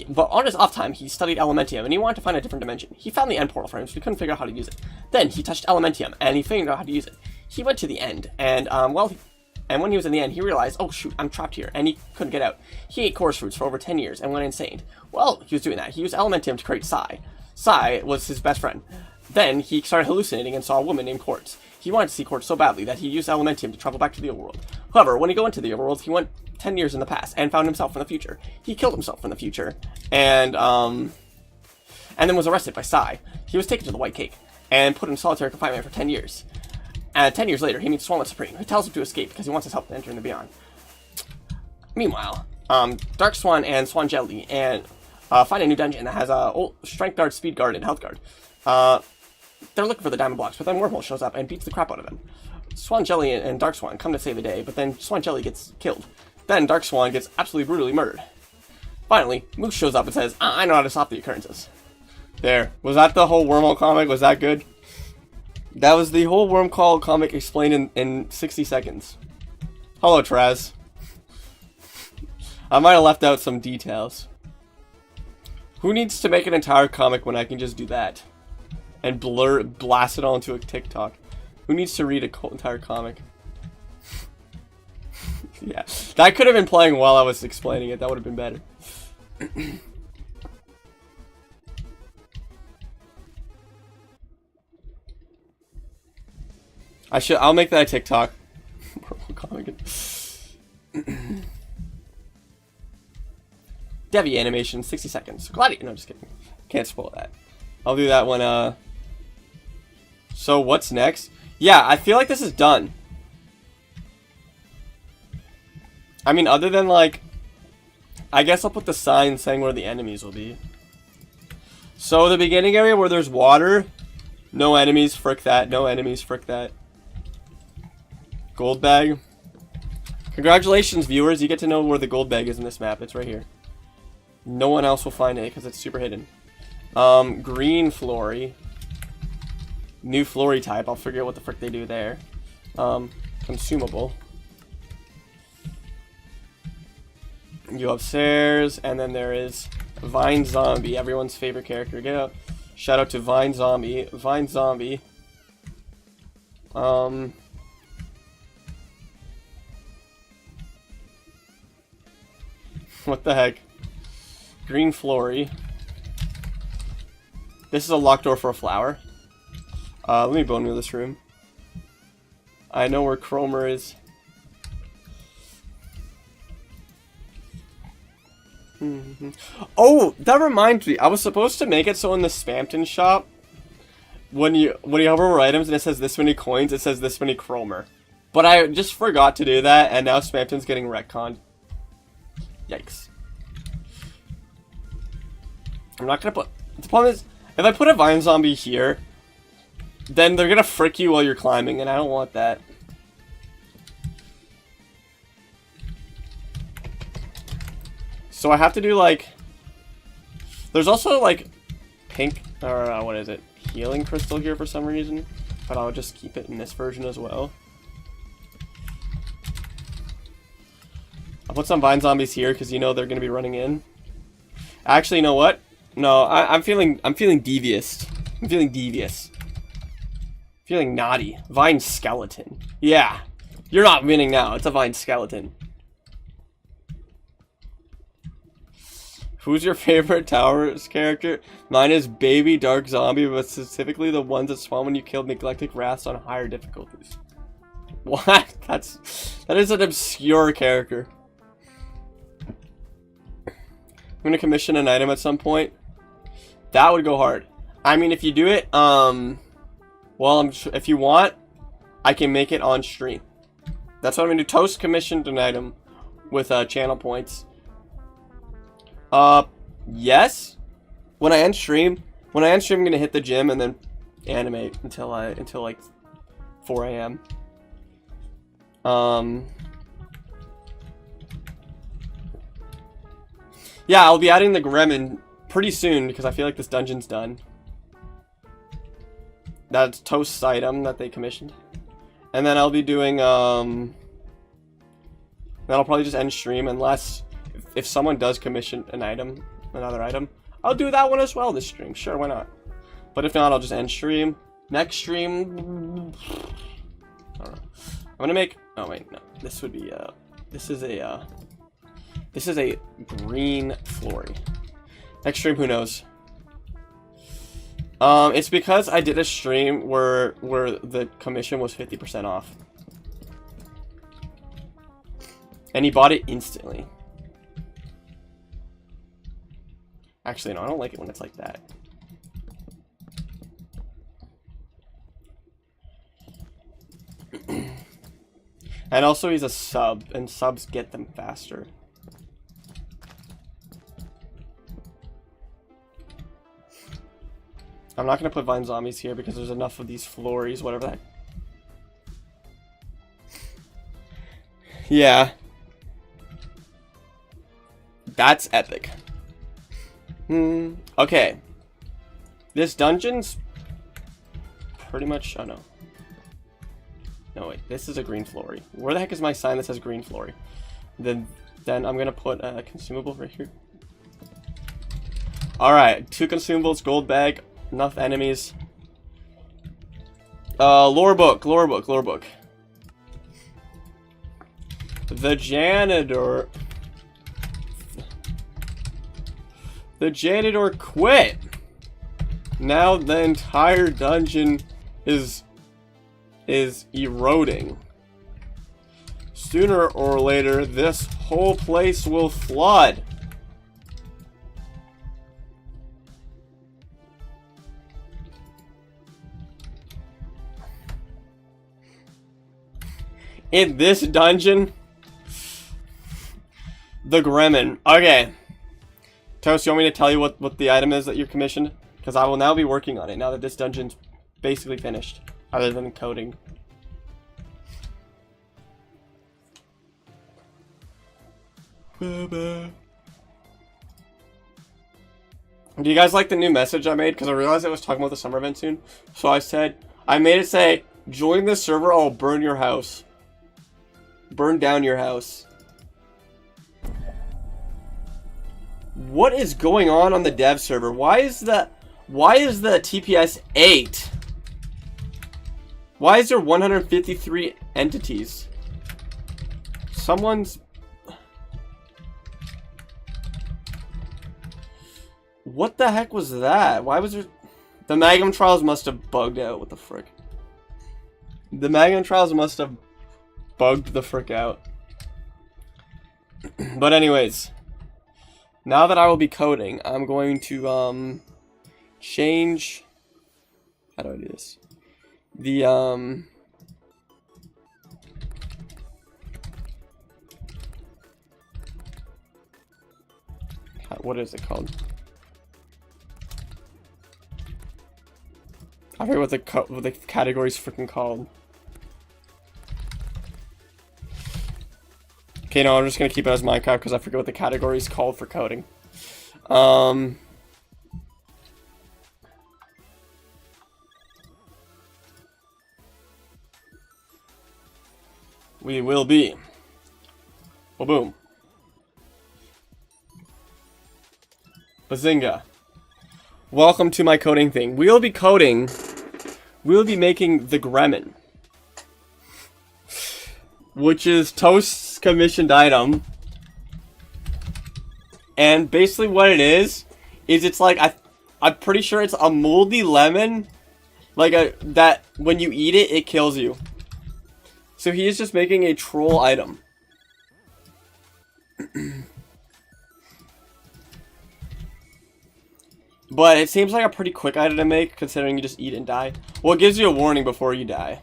Speaker 1: But on his off time, he studied Elementium, and he wanted to find a different dimension. He found the end portal frames, but he couldn't figure out how to use it. Then he touched Elementium, and he figured out how to use it. He went to the end, and when he was in the end, he realized, oh shoot, I'm trapped here, and he couldn't get out. He ate chorus fruits for over 10 years and went insane. While he was doing that, he used Elementium to create Psy. Psy was his best friend. Then he started hallucinating and saw a woman named Quartz. He wanted to see Quartz so badly that he used Elementium to travel back to the overworld. However, when he got into the overworld, he went 10 years in the past and found himself in the future. He killed himself in the future, and then was arrested by Psy. He was taken to the White Cake and put in solitary confinement for 10 years. And 10 years later, he meets Swan Supreme, who tells him to escape because he wants his help to enter in the Beyond. Meanwhile, Dark Swan and Swan Jelly find a new dungeon that has a Strength Guard, Speed Guard, and Health Guard. They're looking for the diamond blocks, but then Wormhole shows up and beats the crap out of them. Swan Jelly and Dark Swan come to save the day, but then Swan Jelly gets killed. Then Dark Swan gets absolutely brutally murdered. Finally, Moose shows up and says, I know how to stop the occurrences. There. Was that the whole Wormhole comic? Was that good? That was the whole Wormhole comic explained in 60 seconds. Hello, Traz. I might have left out some details. Who needs to make an entire comic when I can just do that? And blast it all into a TikTok. Who needs to read an entire comic? Yeah, that could have been playing while I was explaining it. That would have been better. I'll make that a TikTok. Devi animation, 60 seconds. Gladiator. No, just kidding. Can't spoil that. I'll do that when, So, what's next? Yeah, I feel like this is done. I mean, other than, like... I guess I'll put the sign saying where the enemies will be. So, the beginning area where there's water... No enemies, frick that. No enemies, frick that. Gold bag. Congratulations, viewers. You get to know where the gold bag is in this map. It's right here. No one else will find it because it's super hidden. Green Flory. New Flory type. I'll figure out what the frick they do there. Consumable. You upstairs, and then there is Vine Zombie, everyone's favorite character. Get up. Shout out to Vine Zombie. Vine Zombie. What the heck? Green Flory. This is a locked door for a flower. Let me bone meal this room. I know where Cromer is. Oh, that reminds me. I was supposed to make it so in the Spamton shop, when you hover over items and it says this many coins, it says this many Cromer. But I just forgot to do that, and now Spamton's getting retconned. Yikes. I'm not gonna put... The problem is, if I put a Vine Zombie here, then they're gonna frick you while you're climbing, and I don't want that. So I have to do, like... There's also, like, pink... Or, what is it? Healing crystal here for some reason. But I'll just keep it in this version as well. I'll put some Vine Zombies here, because you know they're going to be running in. Actually, you know what? No, I'm feeling devious. I'm feeling devious. Feeling naughty. Vine Skeleton. Yeah. You're not winning now. It's a Vine Skeleton. Who's your favorite Towers character? Mine is Baby Dark Zombie, but specifically the ones that spawn when you kill neglected rats on higher difficulties. What? That is an obscure character. I'm gonna commission an item at some point. That would go hard. I mean, if you do it, well, if you want, I can make it on stream. That's what I'm gonna do. Toast commissioned an item with channel points. Yes. When I end stream, I'm gonna hit the gym and then animate until like 4 AM. Yeah, I'll be adding the Gremlin pretty soon because I feel like this dungeon's done. That's Toast's item that they commissioned. And then I'll be doing, then I'll probably just end stream unless, if someone does commission another item, I'll do that one as well this stream. Sure, why not? But if not, I'll just end stream. Next stream, I don't know. I'm gonna make, oh wait, no. This would be, this is a green Flory. Next stream, who knows? It's because I did a stream where the commission was 50% off. And he bought it instantly. Actually, no, I don't like it when it's like that. And also he's a sub, and subs get them faster. I'm not going to put Vine Zombies here because there's enough of these Flories, whatever that... Yeah. That's epic. Okay. This dungeon's pretty much... Oh, no. No, wait. This is a green Flory. Where the heck is my sign that says green Flory? Then I'm going to put a consumable right here. Alright. 2 consumables, gold bag, enough enemies. Lore book. The janitor... The janitor quit! Now the entire dungeon is eroding. Sooner or later, this whole place will flood. In this dungeon? The Gremlin. Okay. Toast, you want me to tell you what the item is that you're commissioned? Because I will now be working on it now that this dungeon's basically finished. Other than coding. Do you guys like the new message I made? Because I realized I was talking about the summer event soon. So I made it say, join this server, I'll burn your house. Burn down your house. What is going on the dev server? Why is the TPS 8? Why is there 153 entities? Someone's... What the heck was that? Why was there... The Magnum Trials must have bugged out. What the frick? The Magnum Trials must have bugged the frick out. But anyways... Now that I will be coding, I'm going to, change... How do I do this? The, what is it called? I forget what the category's freaking called. Okay, no, I'm just gonna keep it as Minecraft because I forget what the category is called for coding. We will be. Well, boom. Bazinga. Welcome to my coding thing. We'll be coding. We'll be making the Gremlin, which is Toast's commissioned item. And basically what it is it's like, I'm pretty sure it's a moldy lemon. Like that when you eat it, it kills you. So he is just making a troll item. But it seems like a pretty quick item to make, considering you just eat and die. Well, it gives you a warning before you die.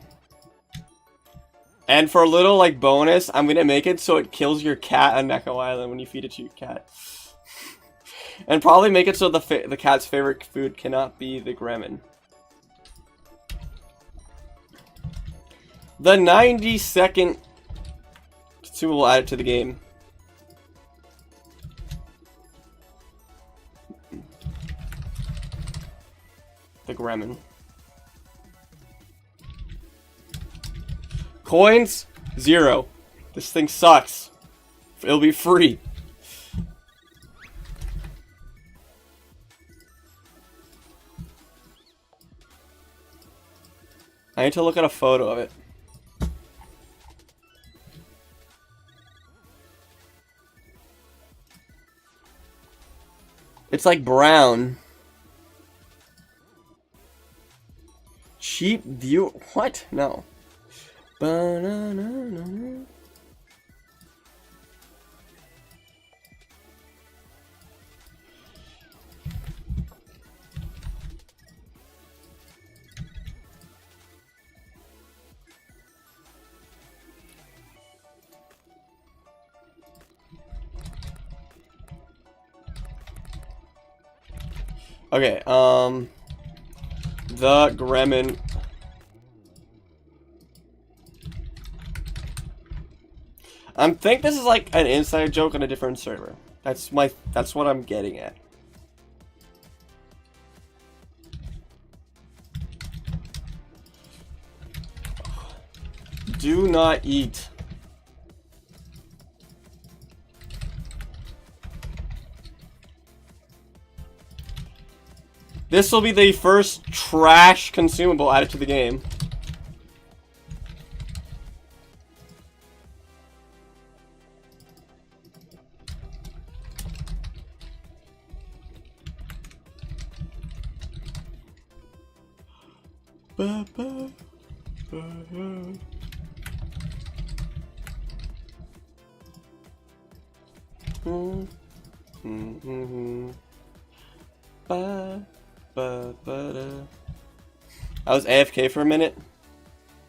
Speaker 1: And for a little, like, bonus, I'm gonna make it so it kills your cat on Neko Island when you feed it to your cat. And probably make it so the cat's favorite food cannot be the Gremlin. The 90-second consumable added to the game. The Gremlin. Coins? 0. This thing sucks. It'll be free. I need to look at a photo of it. It's like brown. Cheap view. What? No. Ba-na-na-na-na. Okay, the Gremlin. I think this is like an inside joke on a different server. That's what I'm getting at. Do not eat. This will be the first trash consumable added to the game. Ba, ba, ba, ba. Ba. I was AFK for a minute.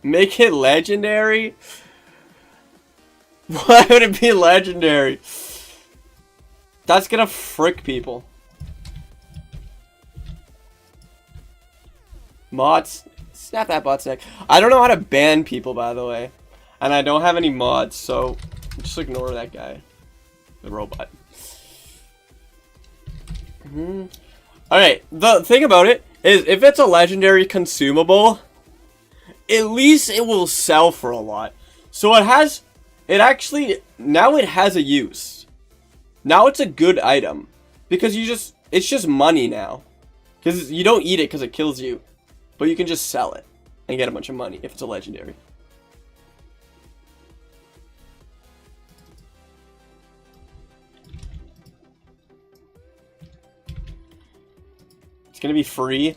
Speaker 1: Make it legendary? Why would it be legendary? That's gonna frick people. Mods. Snap that bot's neck. I don't know how to ban people, by the way. And I don't have any mods, so just ignore that guy. The robot. Alright, the thing about it is if it's a legendary consumable, at least it will sell for a lot. So now it has a use. Now it's a good item. Because it's just money now. Because you don't eat it because it kills you. But you can just sell it and get a bunch of money if it's a legendary. It's gonna be free.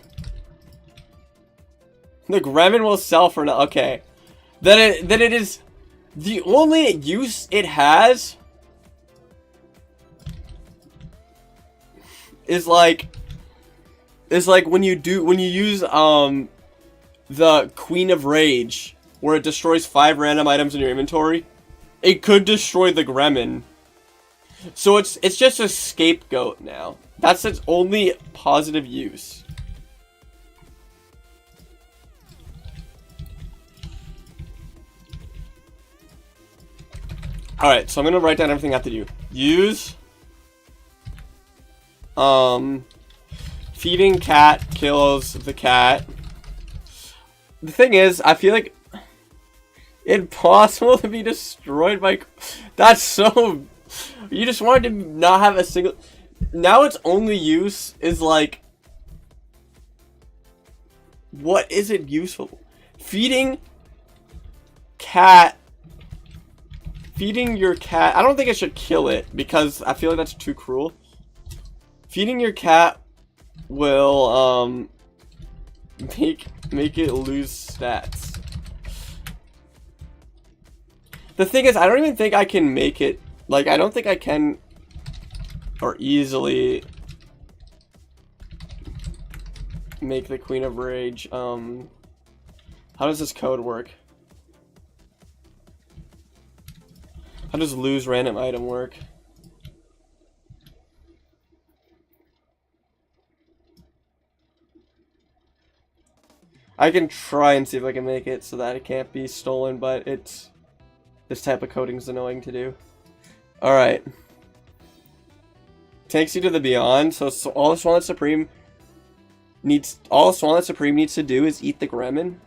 Speaker 1: The Gremlin will sell for now. Okay. Then it is the only use it has is like when you use the Queen of Rage, where it destroys 5 random items in your inventory. It could destroy the Gremlin. So it's just a scapegoat now. That's its only positive use. Alright, so I'm gonna write down everything I have to do. Use feeding cat kills the cat. The thing is, I feel like impossible to be destroyed by. That's so. You just wanted to not have a single. Now its only use is like. What is it useful? Feeding cat. Feeding your cat. I don't think I should kill it because I feel like that's too cruel. Feeding your cat will make it lose stats. The thing is, I don't even think I can make it. Like, I don't think I can or easily make the Queen of Rage. How does this code work? How does lose random item work? I can try and see if I can make it so that it can't be stolen, but this type of coding is annoying to do. Alright. Takes you to the beyond, so all the Swallow Supreme needs to do is eat the Gremlin.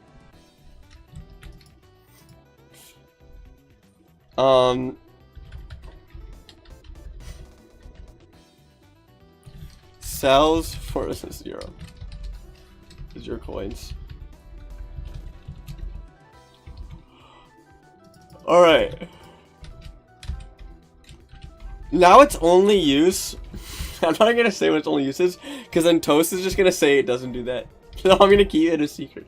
Speaker 1: Sells for 0. 0 coins. Alright. Now its only use. I'm not gonna say what its only use is, because then Toast is just gonna say it doesn't do that. So I'm gonna keep it a secret.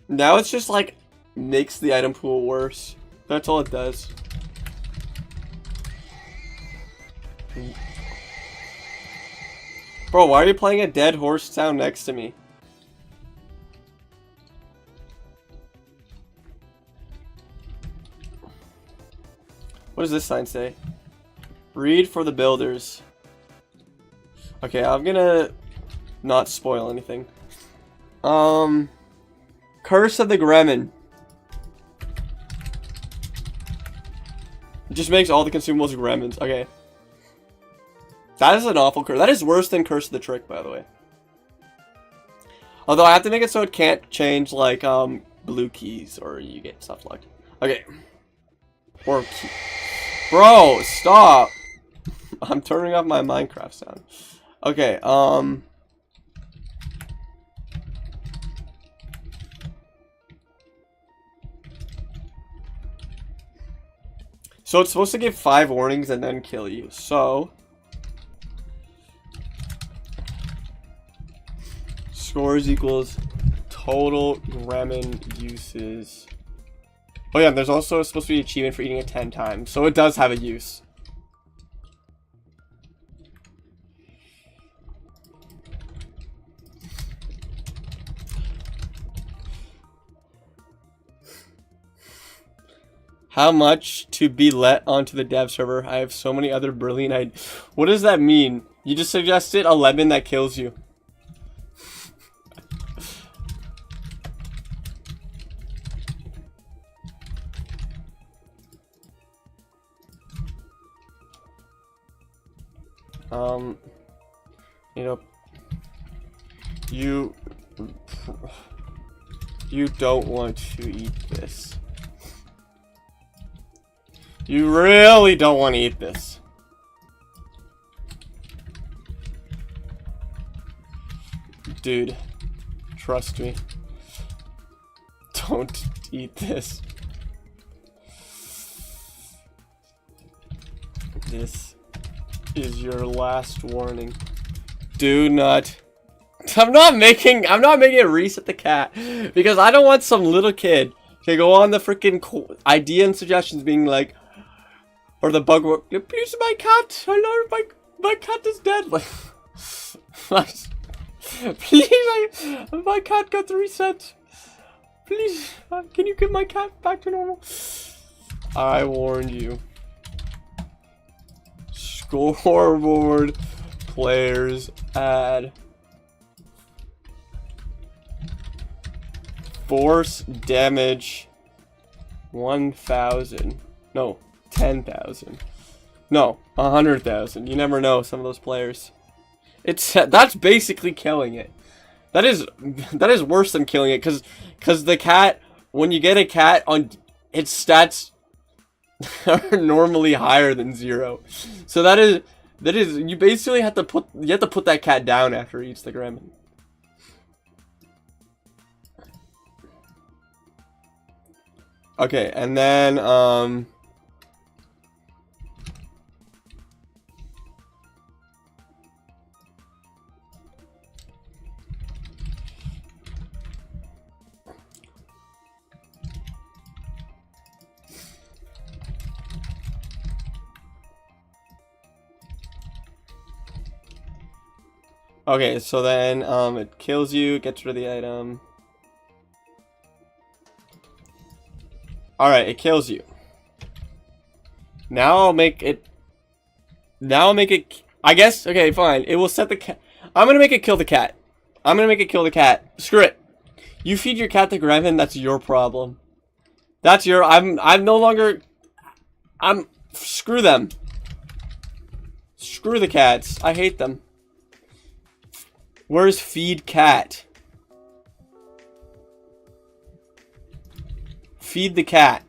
Speaker 1: Now it's just like makes the item pool worse. That's all it does. Bro, why are you playing a dead horse sound next to me? What does this sign say? Read for the builders. Okay, I'm gonna not spoil anything. Curse of the Gremlin. It just makes all the consumables Gremlins. Okay. That is an awful curse. That is worse than Curse of the Trick, by the way. Although I have to make it so it can't change, like, blue keys, or you get stuff locked. Okay. Or key. Bro, stop! I'm turning off my Minecraft sound. Okay, so it's supposed to give 5 warnings and then kill you, so... Scores equals total Gremlin uses. Oh yeah, there's also supposed to be an achievement for eating it 10 times, so it does have a use. How much to be let onto the dev server? I have so many other brilliant ideas. What does that mean? You just suggested a lemon that kills you. You know, you don't want to eat this. You really don't want to eat this. Dude, trust me. Don't eat this. This is your last warning. Do not. I'm not making it reset the cat because I don't want some little kid to go on the freaking idea and suggestions being like, or the bug work, please my cat, hello, my cat is dead. Like, please, my cat got reset. Please, can you get my cat back to normal? I warned you. Scoreboard players add. Force damage 1,000. No, 10,000. No, 100,000. You never know some of those players. That's basically killing it. That is worse than killing it cuz the cat, when you get a cat on its stats are normally higher than 0. So that is you basically have to put that cat down after it eats the gremlin. Okay, and then okay, so then it kills you, gets rid of the item. Alright, it kills you. Now I'll make it... I guess, okay, fine. It will set the cat... I'm gonna make it kill the cat. I'm gonna make it kill the cat. Screw it. You feed your cat the gremlin, that's your problem. That's your... I'm no longer... Screw them. Screw the cats. I hate them. Where's feed cat? Feed the cat.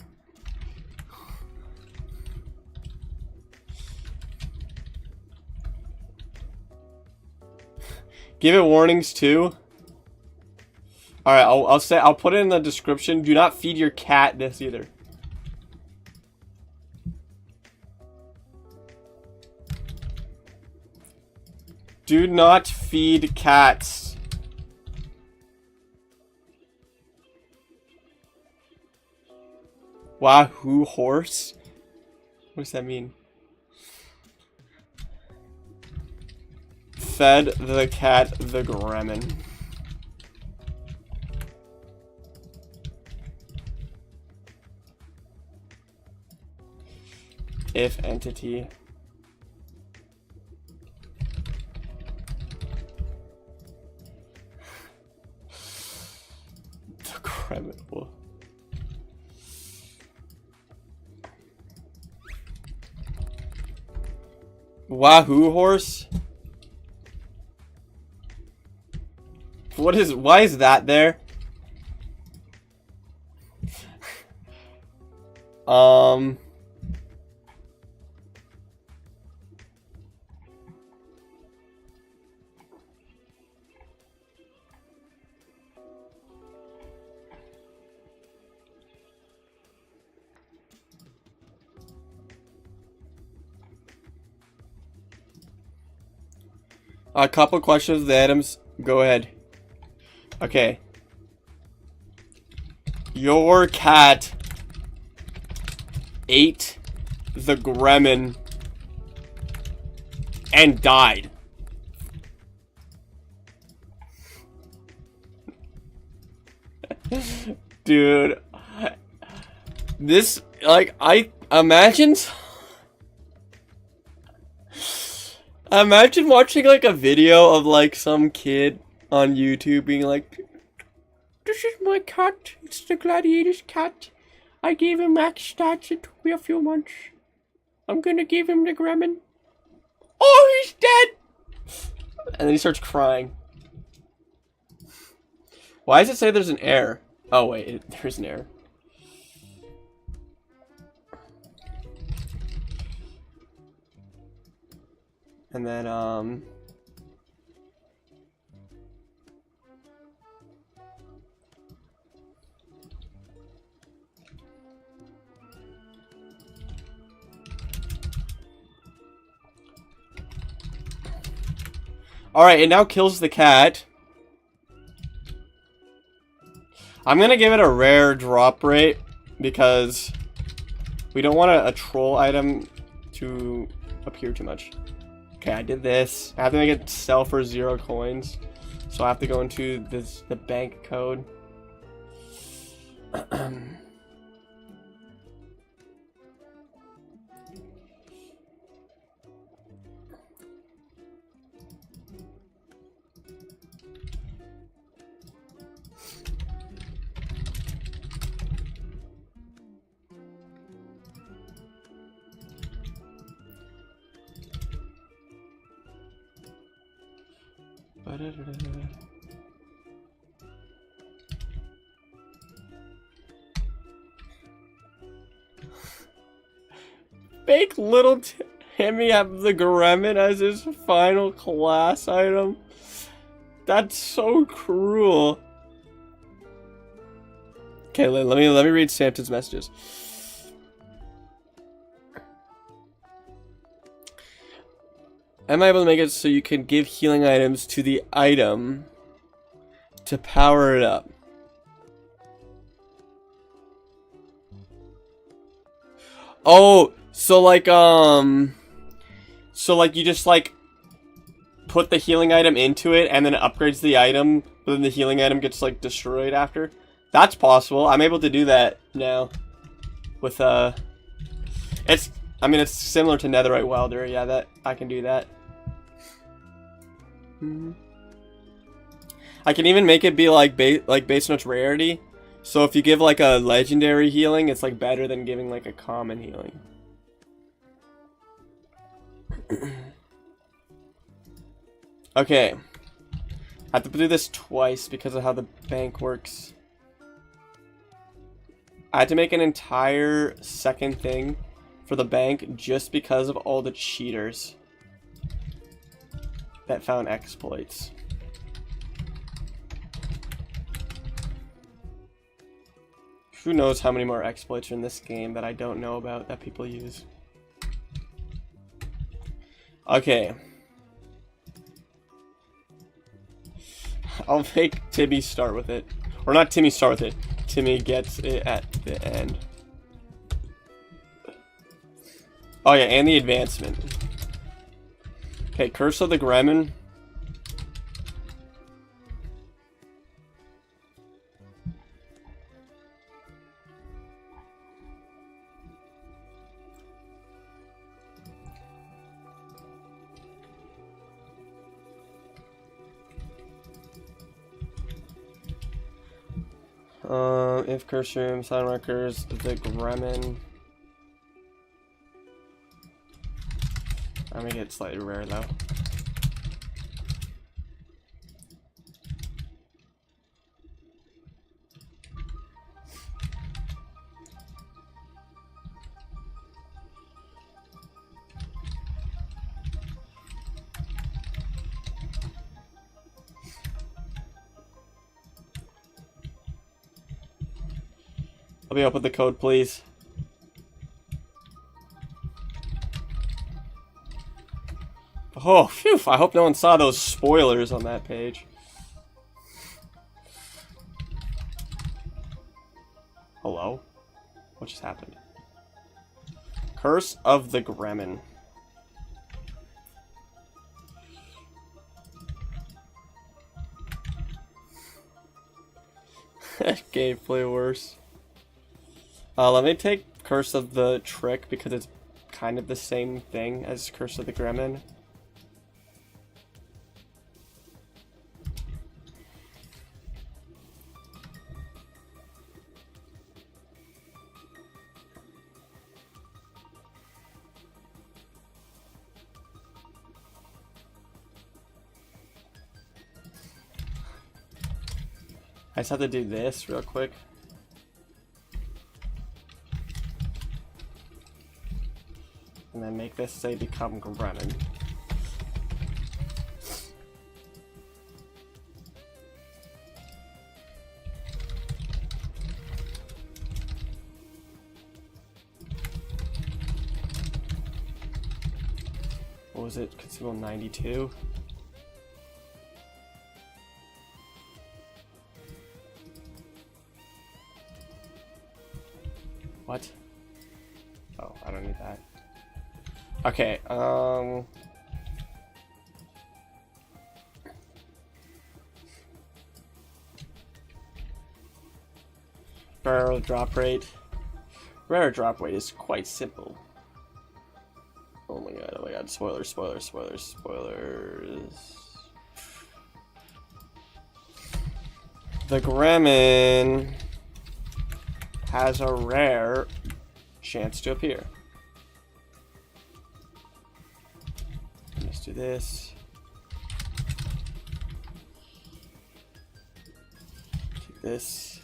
Speaker 1: Give it warnings too. Alright, I'll put it in the description. Do not feed your cat this either. Do not feed cats. Wahoo horse? What does that mean? Fed the cat the gremlin. If entity. The gremlin will. Wahoo horse? Why is that there? A couple questions, the items. Go ahead. Okay. Your cat ate the gremlin and died. Dude. This, like, I imagine... Imagine watching, like, a video of, like, some kid on YouTube being like, "This is my cat. It's the gladiator's cat. I gave him max stats. It took me a few months. I'm gonna give him the Gremlin. Oh, he's dead!" And then he starts crying. Why does it say there's an error? Oh, wait, there's an error. And then, alright, it now kills the cat. I'm gonna give it a rare drop rate because we don't want a troll item to appear too much. Okay, I did this. I have to make it sell for 0 coins. So I have to go into the bank code. Make little Timmy have the Gremlin as his final class item. That's so cruel. Okay, let me read Santa's messages. Am I able to make it so you can give healing items to the item to power it up? Oh, so like you just like put the healing item into it and then it upgrades the item, but then the healing item gets like destroyed after? That's possible. I'm able to do that now with it's similar to Netherite Welder. Yeah, that I can do that. I can even make it be like based on its rarity. So if you give like a legendary healing, it's like better than giving like a common healing. Okay. I have to do this twice because of how the bank works. I had to make an entire second thing for the bank just because of all the cheaters that found exploits. Who knows how many more exploits are in this game that I don't know about that people use. Okay. I'll make Timmy start with it. Or not Timmy start with it. Timmy gets it at the end. Oh yeah, and the advancement. Okay, Curse of the Gremlin. If curse room, sign records, the Gremlin. I'm gonna get slightly rare though. Let me open the code, please. Oh, phew! I hope no one saw those spoilers on that page. Hello? What just happened? Curse of the Gremlin. Gameplay worse. Let me take Curse of the Trick because it's kind of the same thing as Curse of the Gremlin. I just have to do this real quick. And then make this say become Gremlin. What was it? Consumable 92? What? Oh, I don't need that. Okay, barrel drop rate. Rare drop rate is quite simple. Oh my god, spoilers, spoilers, spoilers, spoilers. The Gremlin has a rare chance to appear. Let's do this. Keep this.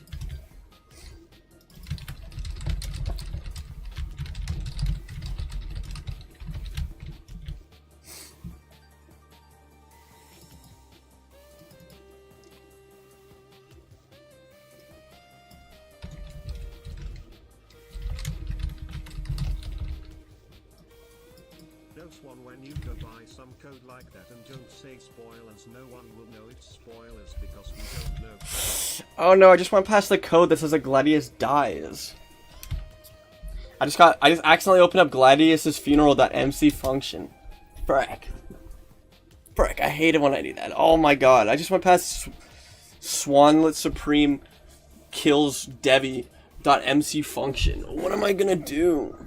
Speaker 2: One when you go buy some code like that and don't say spoilers, no one will know it's spoilers because we don't know.
Speaker 1: Oh no, I just went past the code that says that Gladius dies. I just accidentally opened up Gladius's funeral.mc function. Frick. Frick, I hate it when I do that. Oh my god, I just went past Swanlet Supreme kills Devi.mc function. What am I gonna do?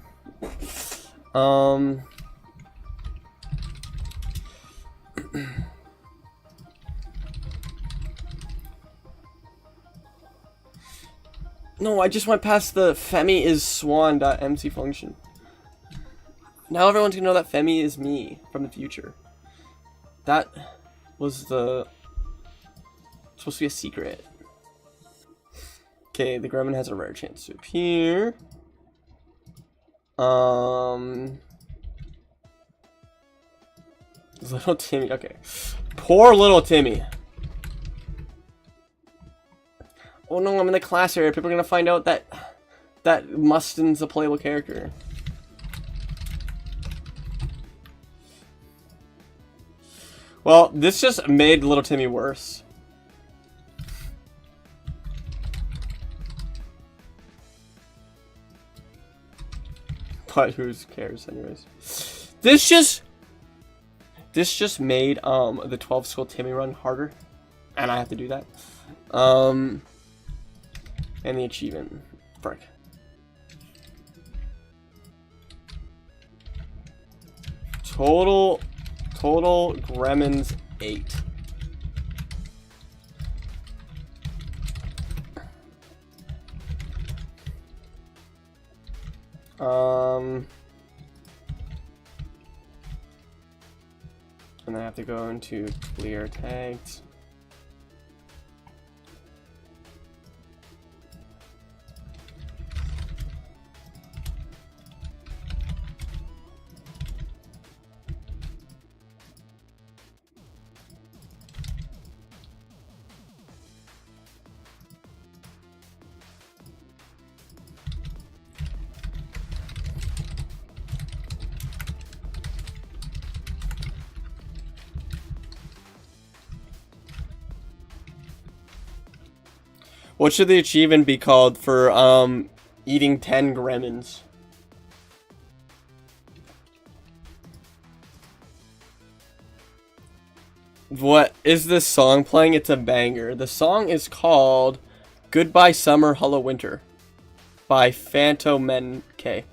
Speaker 1: No, I just went past the Femi is Swan.mc function. Now everyone's gonna know that Femi is me from the future. That was supposed to be a secret. Okay, the Gremlin has a rare chance to appear. Little Timmy, okay. Poor little Timmy. Oh no, I'm in the class area. People are gonna find out that Mustin's a playable character. Well, this just made little Timmy worse. But who cares anyways? This just made the 12 skull Timmy run harder. And I have to do that. And the achievement. Frick. Total Gremlins 8. And I have to go into clear tags. What should the achievement be called for eating 10 gremlins? What is this song playing? It's a banger. The song is called Goodbye Summer, Hello Winter by Phantom Men K. Okay.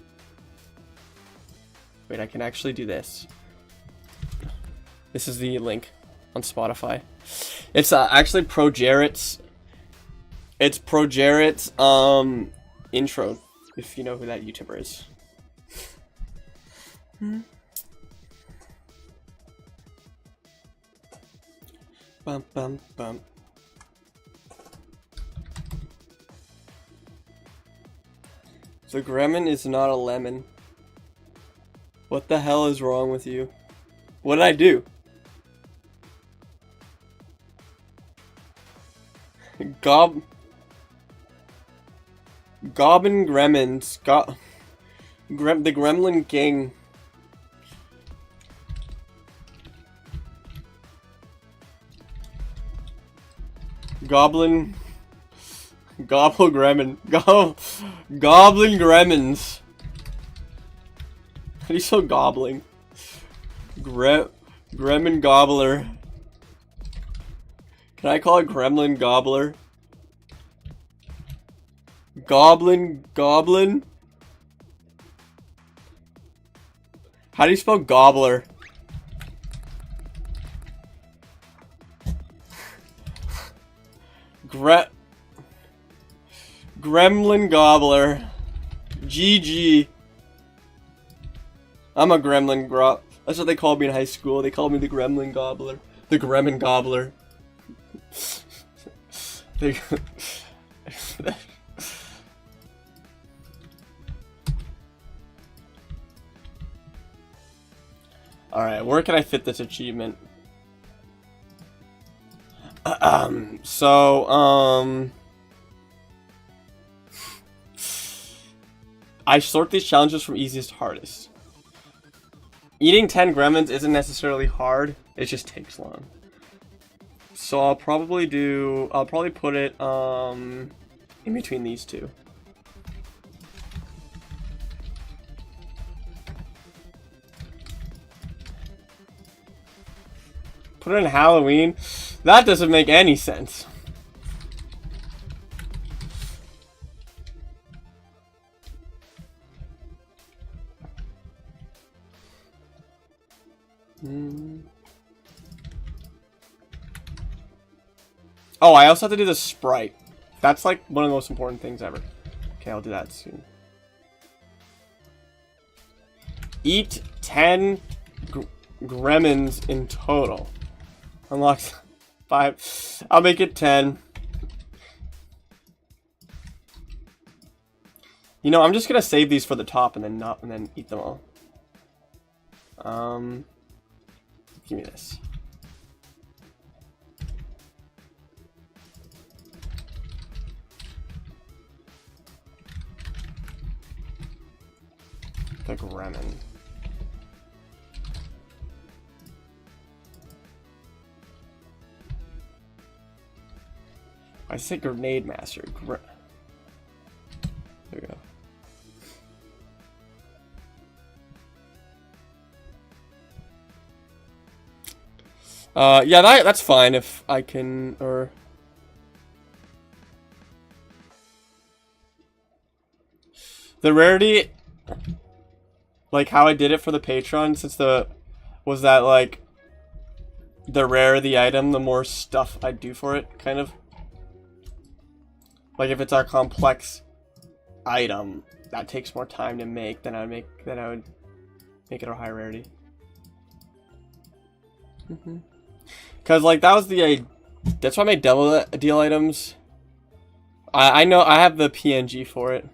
Speaker 1: Wait, I can actually do this. This is the link on Spotify. It's actually ProJarrett's. It's ProJarrett's intro, if you know who that YouTuber is. Bum bum bum. The gremlin is not a lemon. What the hell is wrong with you? What did I do? Goblin gremlins. The Gremlin King. Goblin Gremlin. Goblin Gremlins. How do you spell gobbling? Gremlin Gobbler. Can I call it Gremlin Gobbler? Goblin? How do you spell gobbler? Gremlin Gobbler. GG. I'm a gremlin that's what they called me in high school. They called me the Gremlin Gobbler. The Gremlin Gobbler. Alright, where can I fit this achievement? I sort these challenges from easiest to hardest. Eating 10 gremlins isn't necessarily hard, it just takes long. So I'll probably put it in between these two. Put it in Halloween? That doesn't make any sense. Oh, I also have to do the sprite. That's like one of the most important things ever. Okay, I'll do that soon. Eat 10 gremlins in total. Unlocked 5. I'll make it 10. You know, I'm just gonna save these for the top and then eat them all. Give me this. The gremlin. I say grenade master. There we go. Yeah, that's fine if I can, or... The rarity, like how I did it for the Patreon, since was that like, the rarer the item, the more stuff I do for it, kind of. Like if it's a complex item that takes more time to make, then I would make it a high rarity. Cause like that was that's why I made double deal items. I know I have the PNG for it.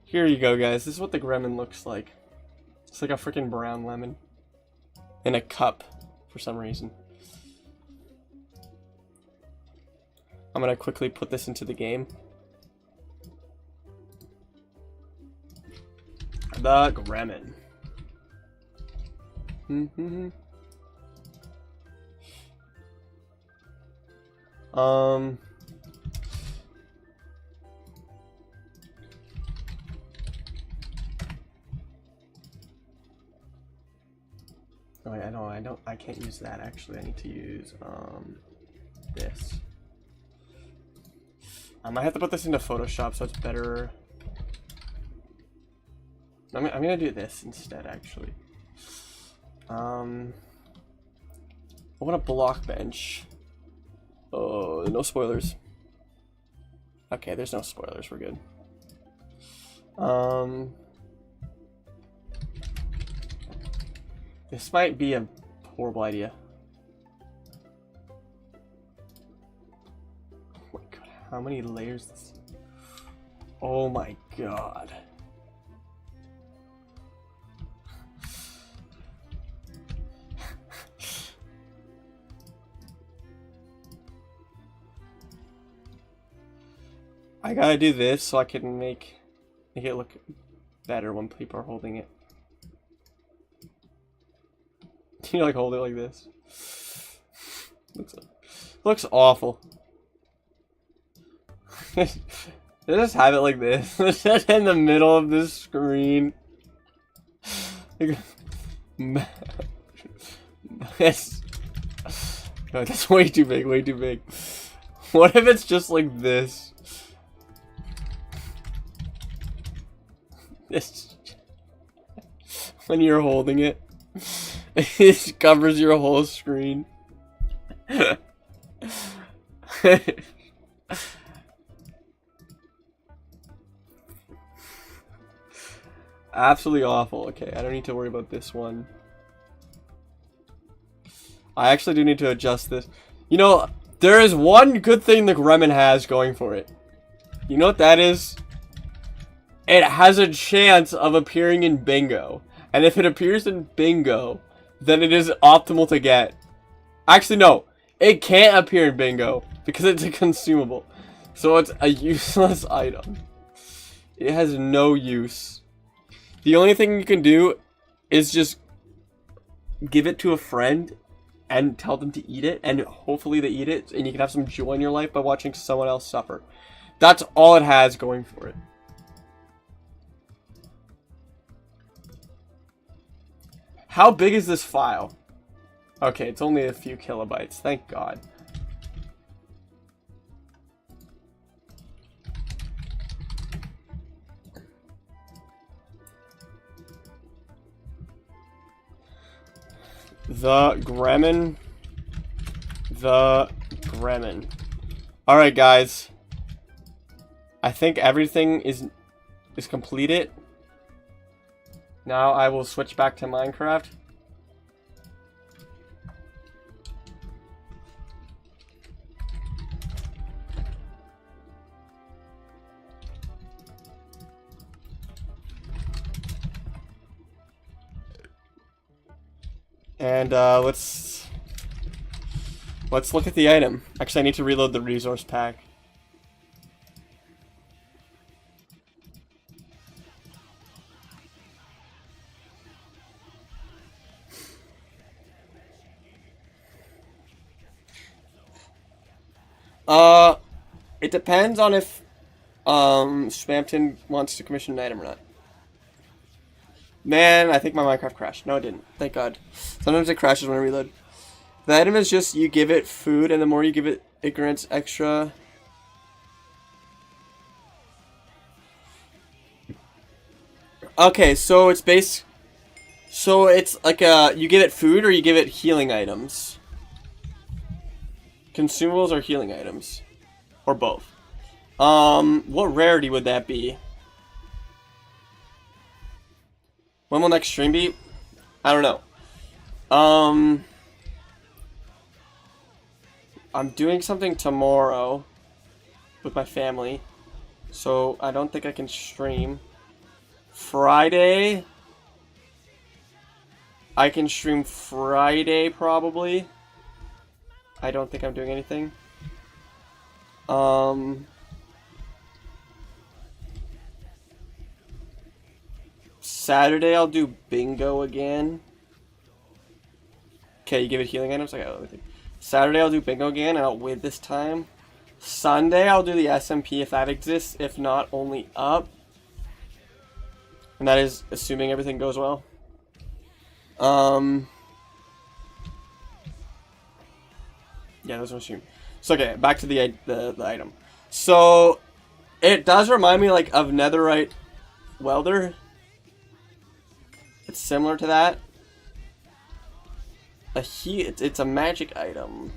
Speaker 1: Here you go, guys. This is what the gremlin looks like. It's like a freaking brown lemon in a cup for some reason. I'm gonna quickly put this into the game. The gremlin. Oh, I can't use that actually. I need to use this. I might have to put this into Photoshop so it's better. I'm gonna do this instead, actually. I want a block bench. Oh, no spoilers. Okay, there's no spoilers. We're good. This might be a horrible idea. Oh my god, how many layers this? Oh my god. I gotta do this so I can make it look better when people are holding it. You like hold it like this. Looks awful. Just have it like this. Just in the middle of this screen. That's way too big, way too big. What if it's just like this? When you're holding it, it covers your whole screen. Absolutely awful. Okay, I don't need to worry about this one. I actually do need to adjust this. You know, there is one good thing the Gremlin has going for it. You know what that is? It has a chance of appearing in Bingo. And if it appears in Bingo, then it is optimal to get. Actually, no. It can't appear in Bingo because it's a consumable. So it's a useless item. It has no use. The only thing you can do is just give it to a friend and tell them to eat it. And hopefully they eat it. And you can have some joy in your life by watching someone else suffer. That's all it has going for it. How big is this file? Okay, it's only a few kilobytes. Thank God. The Gremlin. Alright, guys. I think everything is completed. Now I will switch back to Minecraft. And let's look at the item. Actually, I need to reload the resource pack. It depends on if Spamton wants to commission an item or not. Man, I think my Minecraft crashed. No, it didn't. Thank God. Sometimes it crashes when I reload. The item is just you give it food, and the more you give it, it grants extra. Okay, so it's so it's like you give it food or you give it healing items. Consumables or healing items, or both. What rarity would that be? When will next stream be? I don't know. I'm doing something tomorrow with my family, so I don't think I can stream. Friday, I can stream Friday probably. I don't think I'm doing anything. Saturday I'll do bingo again. Okay, you give it healing items? Okay, let me think. Saturday I'll do bingo again, and I'll win this time. Sunday I'll do the SMP if that exists. If not, only up. And that is assuming everything goes well. Yeah, those are assumed. So okay, back to the item. So, it does remind me like of netherite welder. It's similar to that. It's a magic item.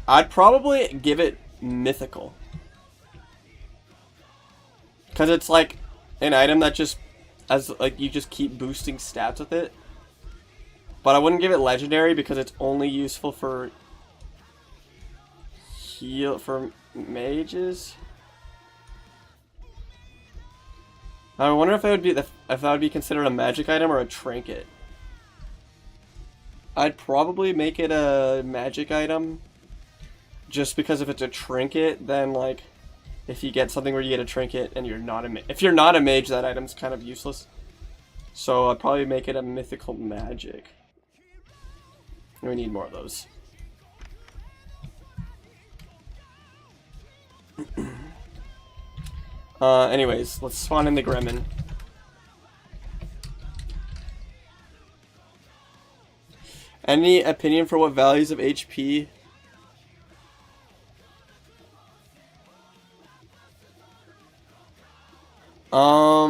Speaker 1: I'd probably give it mythical. Because it's like an item that just, as like you just keep boosting stats with it. But I wouldn't give it legendary because it's only useful for mages. I wonder if that would be considered a magic item or a trinket. I'd probably make it a magic item. Just because if it's a trinket, then like, if you get something where you get a trinket and you're not if you're not a mage, that item's kind of useless. So I'd probably make it a mythical magic. We need more of those. Anyways, let's spawn in the Gremlin. Any opinion for what values of HP? Let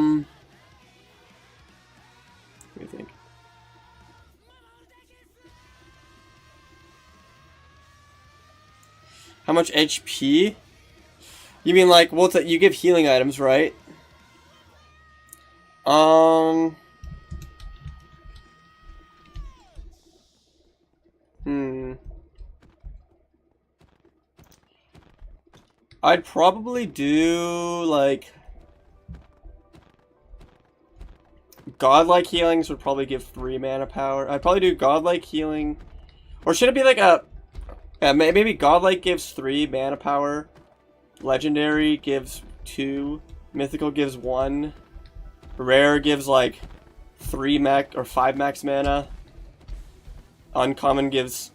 Speaker 1: me think. How much HP? You mean like, well, you give healing items, right? I'd probably do like godlike healings would probably give 3 mana power. I'd probably do godlike healing, or should it be like a maybe godlike gives 3 mana power, legendary gives 2, mythical gives 1, rare gives like 3 max or 5 max mana, uncommon gives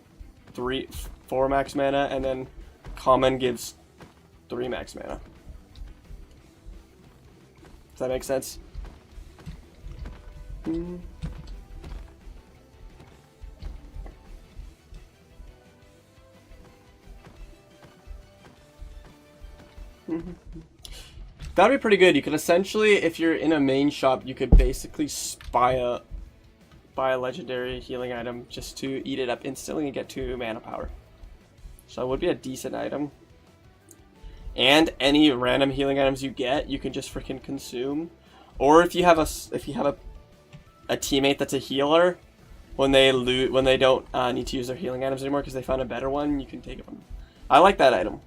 Speaker 1: 4 max mana, and then common gives 3 max mana. Does that make sense? That'd be pretty good. You could essentially, if you're in a main shop, you could basically buy a legendary healing item just to eat it up instantly and get 2 mana power. So it would be a decent item. And any random healing items you get, you can just freaking consume. Or if you have a teammate that's a healer, when they don't need to use their healing items anymore because they found a better one, you can take it from them. I like that item.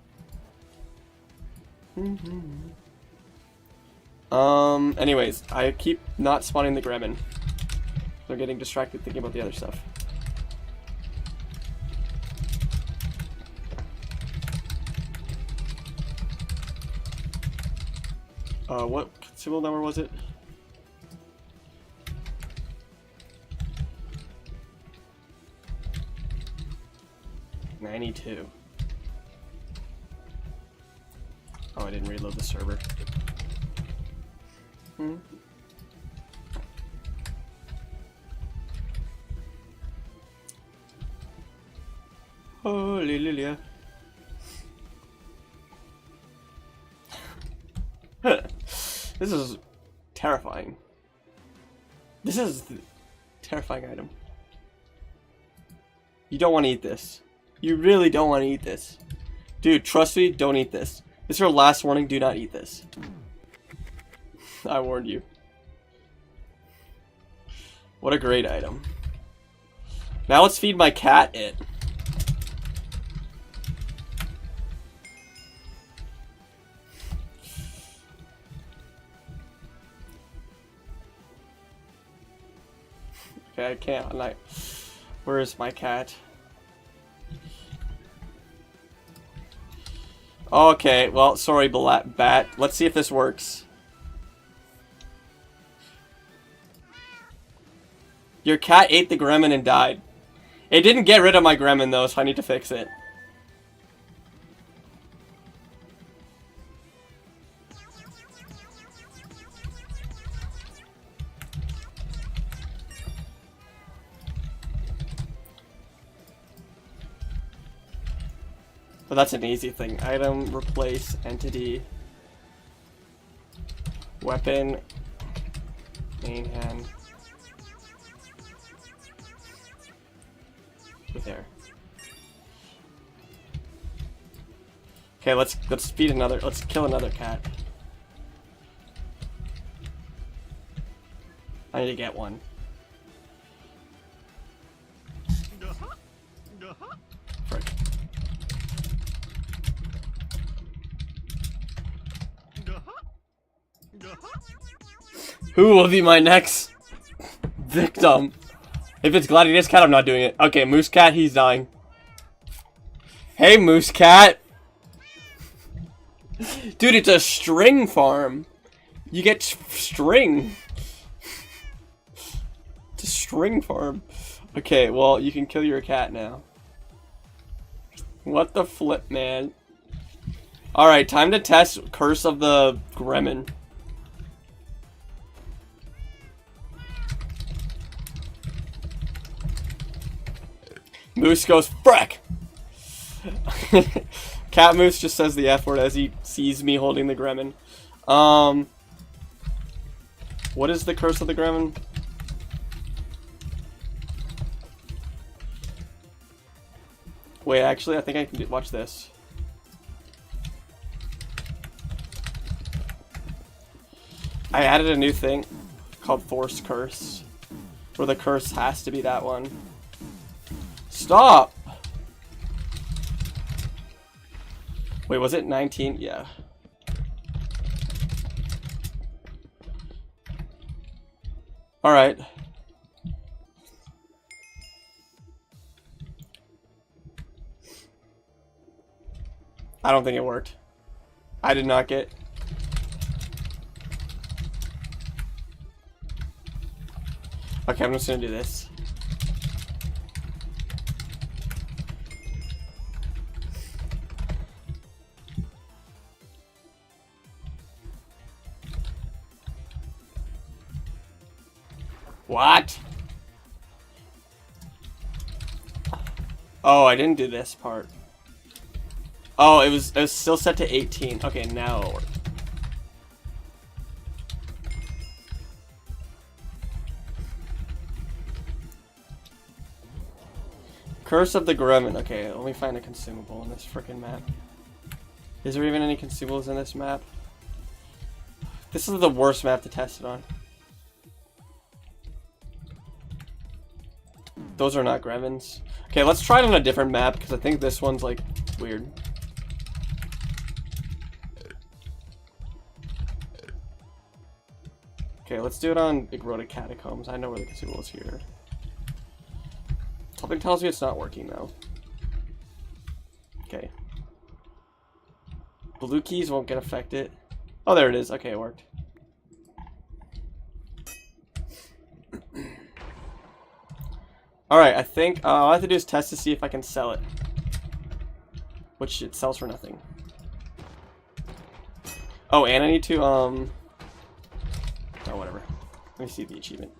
Speaker 1: Anyways, I keep not spawning the Gremlin. They're getting distracted thinking about the other stuff. What consumable number was it? $92. Oh, I didn't reload the server. Holy Lilia. This is terrifying. This is a terrifying item. You don't want to eat this. You really don't want to eat this. Dude, trust me, don't eat this. This is your last warning, do not eat this. I warned you. What a great item. Now let's feed my cat it. Okay, I can't. Like, where is my cat? Okay, well, sorry, bat. Let's see if this works. Your cat ate the Gremlin and died. It didn't get rid of my Gremlin, though, so I need to fix it. But that's an easy thing. Item, replace, entity, weapon, main hand. There. Okay, let's feed another. Let's kill another cat. I need to get one. Frick. Who will be my next victim? If it's Gladiator's cat, I'm not doing it. Okay, Moose Cat, he's dying. Hey, Moose Cat. Dude, it's a string farm. You get string. It's a string farm. Okay, well, you can kill your cat now. What the flip, man? Alright, time to test Curse of the Gremlin. Moose goes, frick! Cat Moose just says the F word as he sees me holding the Gremlin. What is the Curse of the Gremlin? Wait, actually, I think I can watch this. I added a new thing called Force Curse, where the curse has to be that one. Stop! Wait, was it 19? Yeah. Alright. I don't think it worked. I did not get... Okay, I'm just gonna do this. What? Oh, I didn't do this part. Oh, it was still set to 18. Okay, now it'll work. Curse of the Gremlin. Okay, let me find a consumable in this frickin' map. Is there even any consumables in this map? This is the worst map to test it on. Those are not gremlins. Okay, let's try it on a different map, because I think this one's, like, weird. Okay, let's do it on Big Road of Catacombs. I know where the consumable is here. Something tells me it's not working, though. Okay. Blue keys won't get affected. Oh, there it is. Okay, it worked. Alright, I think all I have to do is test to see if I can sell it. Which it sells for nothing. Oh, and I need to, oh, whatever. Let me see the achievement.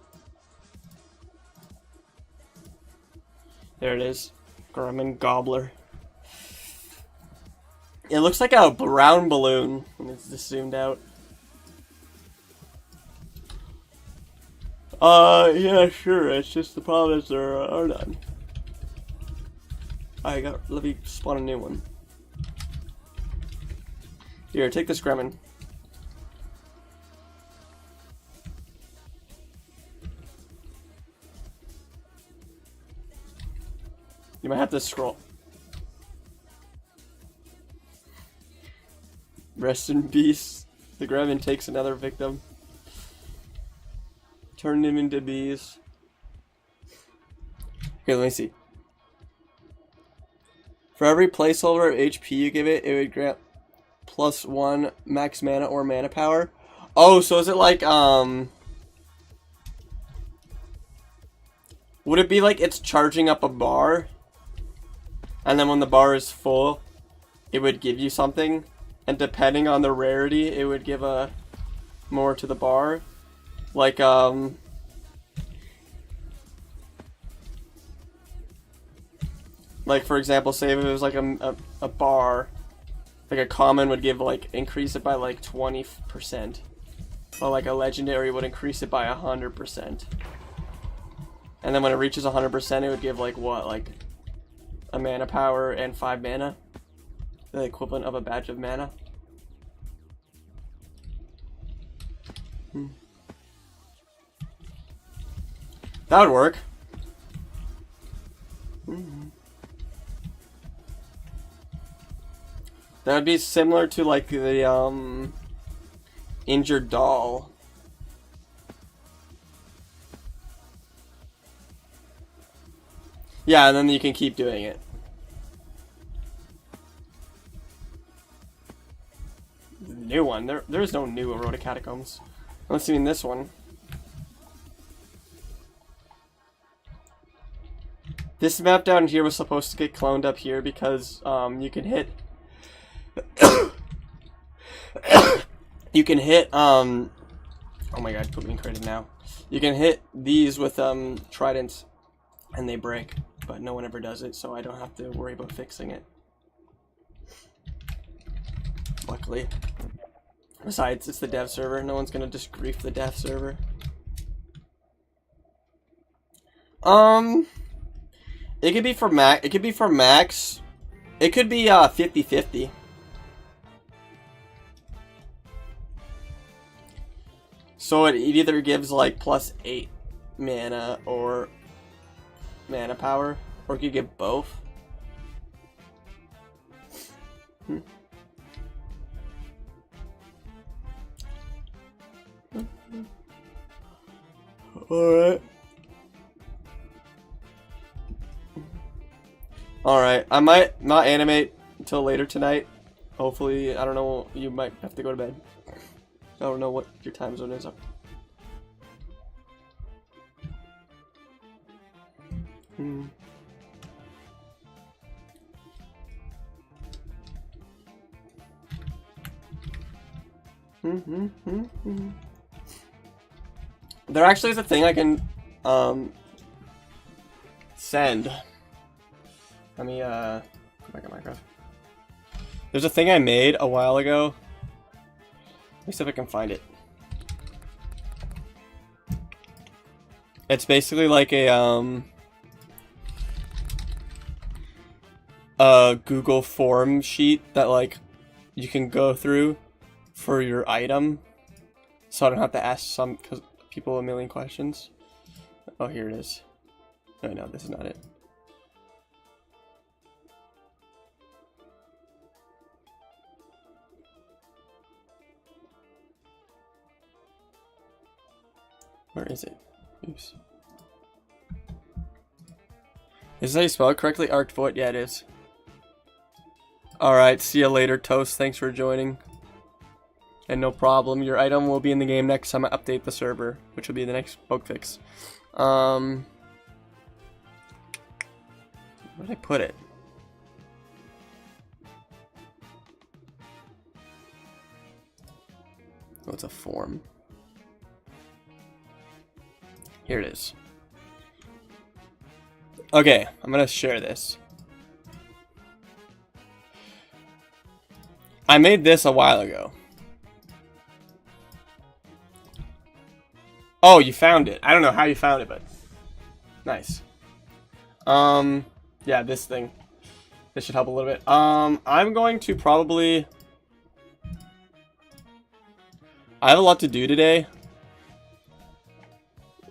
Speaker 1: There it is. Gremlin Gobbler. It looks like a brown balloon when it's just zoomed out. Yeah, sure. It's just the problem is there are none. Let me spawn a new one. Here, take this Gremlin. You might have to scroll. Rest in peace. The Gremlin takes another victim. Turn them into bees. Here, let me see. For every placeholder of HP you give it, it would grant +1 max mana or mana power. Oh, so is it like, would it be like it's charging up a bar? And then when the bar is full, it would give you something? And depending on the rarity, it would give more to the bar? Like, for example, say if it was like a bar. Like a common would give like increase it by like 20%. But like a legendary would increase it by 100%. And then when it reaches 100%, it would give like what? Like a mana power and 5 mana. The equivalent of a badge of mana. That would work. That would be similar to like the injured doll. Yeah, and then you can keep doing it. New one. There's no new Road to Catacombs. Unless you mean this one. This map down here was supposed to get cloned up here because you can hit you can hit oh my god, put me in credit now. You can hit these with tridents and they break, but no one ever does it, so I don't have to worry about fixing it. Luckily. Besides, it's the dev server. No one's gonna just grief the dev server. It could be for max. It could be for max. It could be 50-50. So it either gives like +8 mana or mana power, or it could give both. Alright. Alright, I might not animate until later tonight. Hopefully, I don't know, you might have to go to bed. I don't know what your time zone is up. There actually is a thing I can send. Let me go back at Minecraft. There's a thing I made a while ago. Let me see if I can find it. It's basically like a Google form sheet that like you can go through for your item, so I don't have to ask people a million questions. Oh, here it is. No, this is not it. Where is it? Oops. Is this how you spell it correctly? Arced Void? Yeah, it is. Alright, see you later, Toast. Thanks for joining. And no problem. Your item will be in the game next time I update the server, which will be the next bug fix. Where did I put it? Oh, it's a form. Here it is. Okay, I'm gonna share this. I made this a while ago. Oh, you found it. I don't know how you found it, but nice. Yeah, this thing. This should help a little bit. I'm going to probably... I have a lot to do today.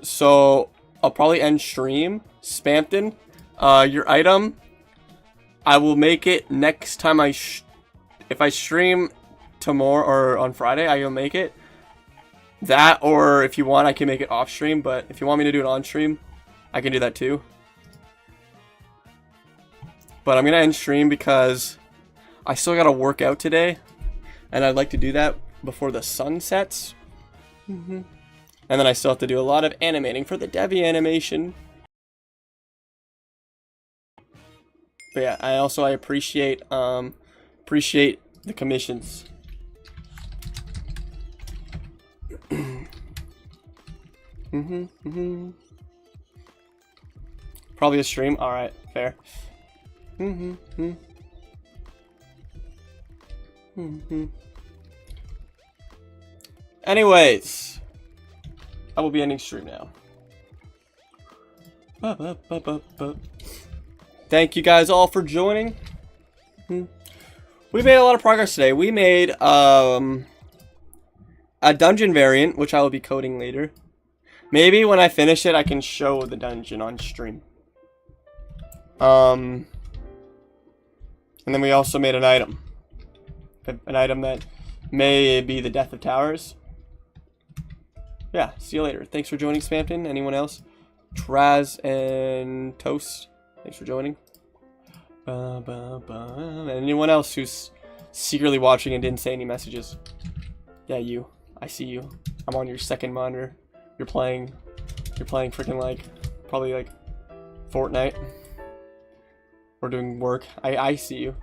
Speaker 1: So, I'll probably end stream. Spampton, your item, I will make it next time if I stream tomorrow or on Friday, I will make it. That, or if you want, I can make it off stream, but if you want me to do it on stream, I can do that too. But I'm gonna end stream because I still gotta work out today, and I'd like to do that before the sun sets. And then I still have to do a lot of animating for the Devi animation. But yeah, I appreciate the commissions. Probably a stream. All right, fair. Anyways, I will be ending stream now. Thank you guys all for joining. We made a lot of progress today. We made a dungeon variant, which I will be coding later. Maybe when I finish it, I can show the dungeon on stream. And then we also made an item. An item that may be the death of towers. Yeah, see you later. Thanks for joining, Spampton. Anyone else? Traz and Toast, thanks for joining. And anyone else who's secretly watching and didn't say any messages? Yeah, you. I see you. I'm on your second monitor. You're playing freaking like, probably like Fortnite. Or doing work. I see you.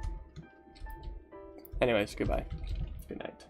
Speaker 1: Anyways, goodbye. Good night.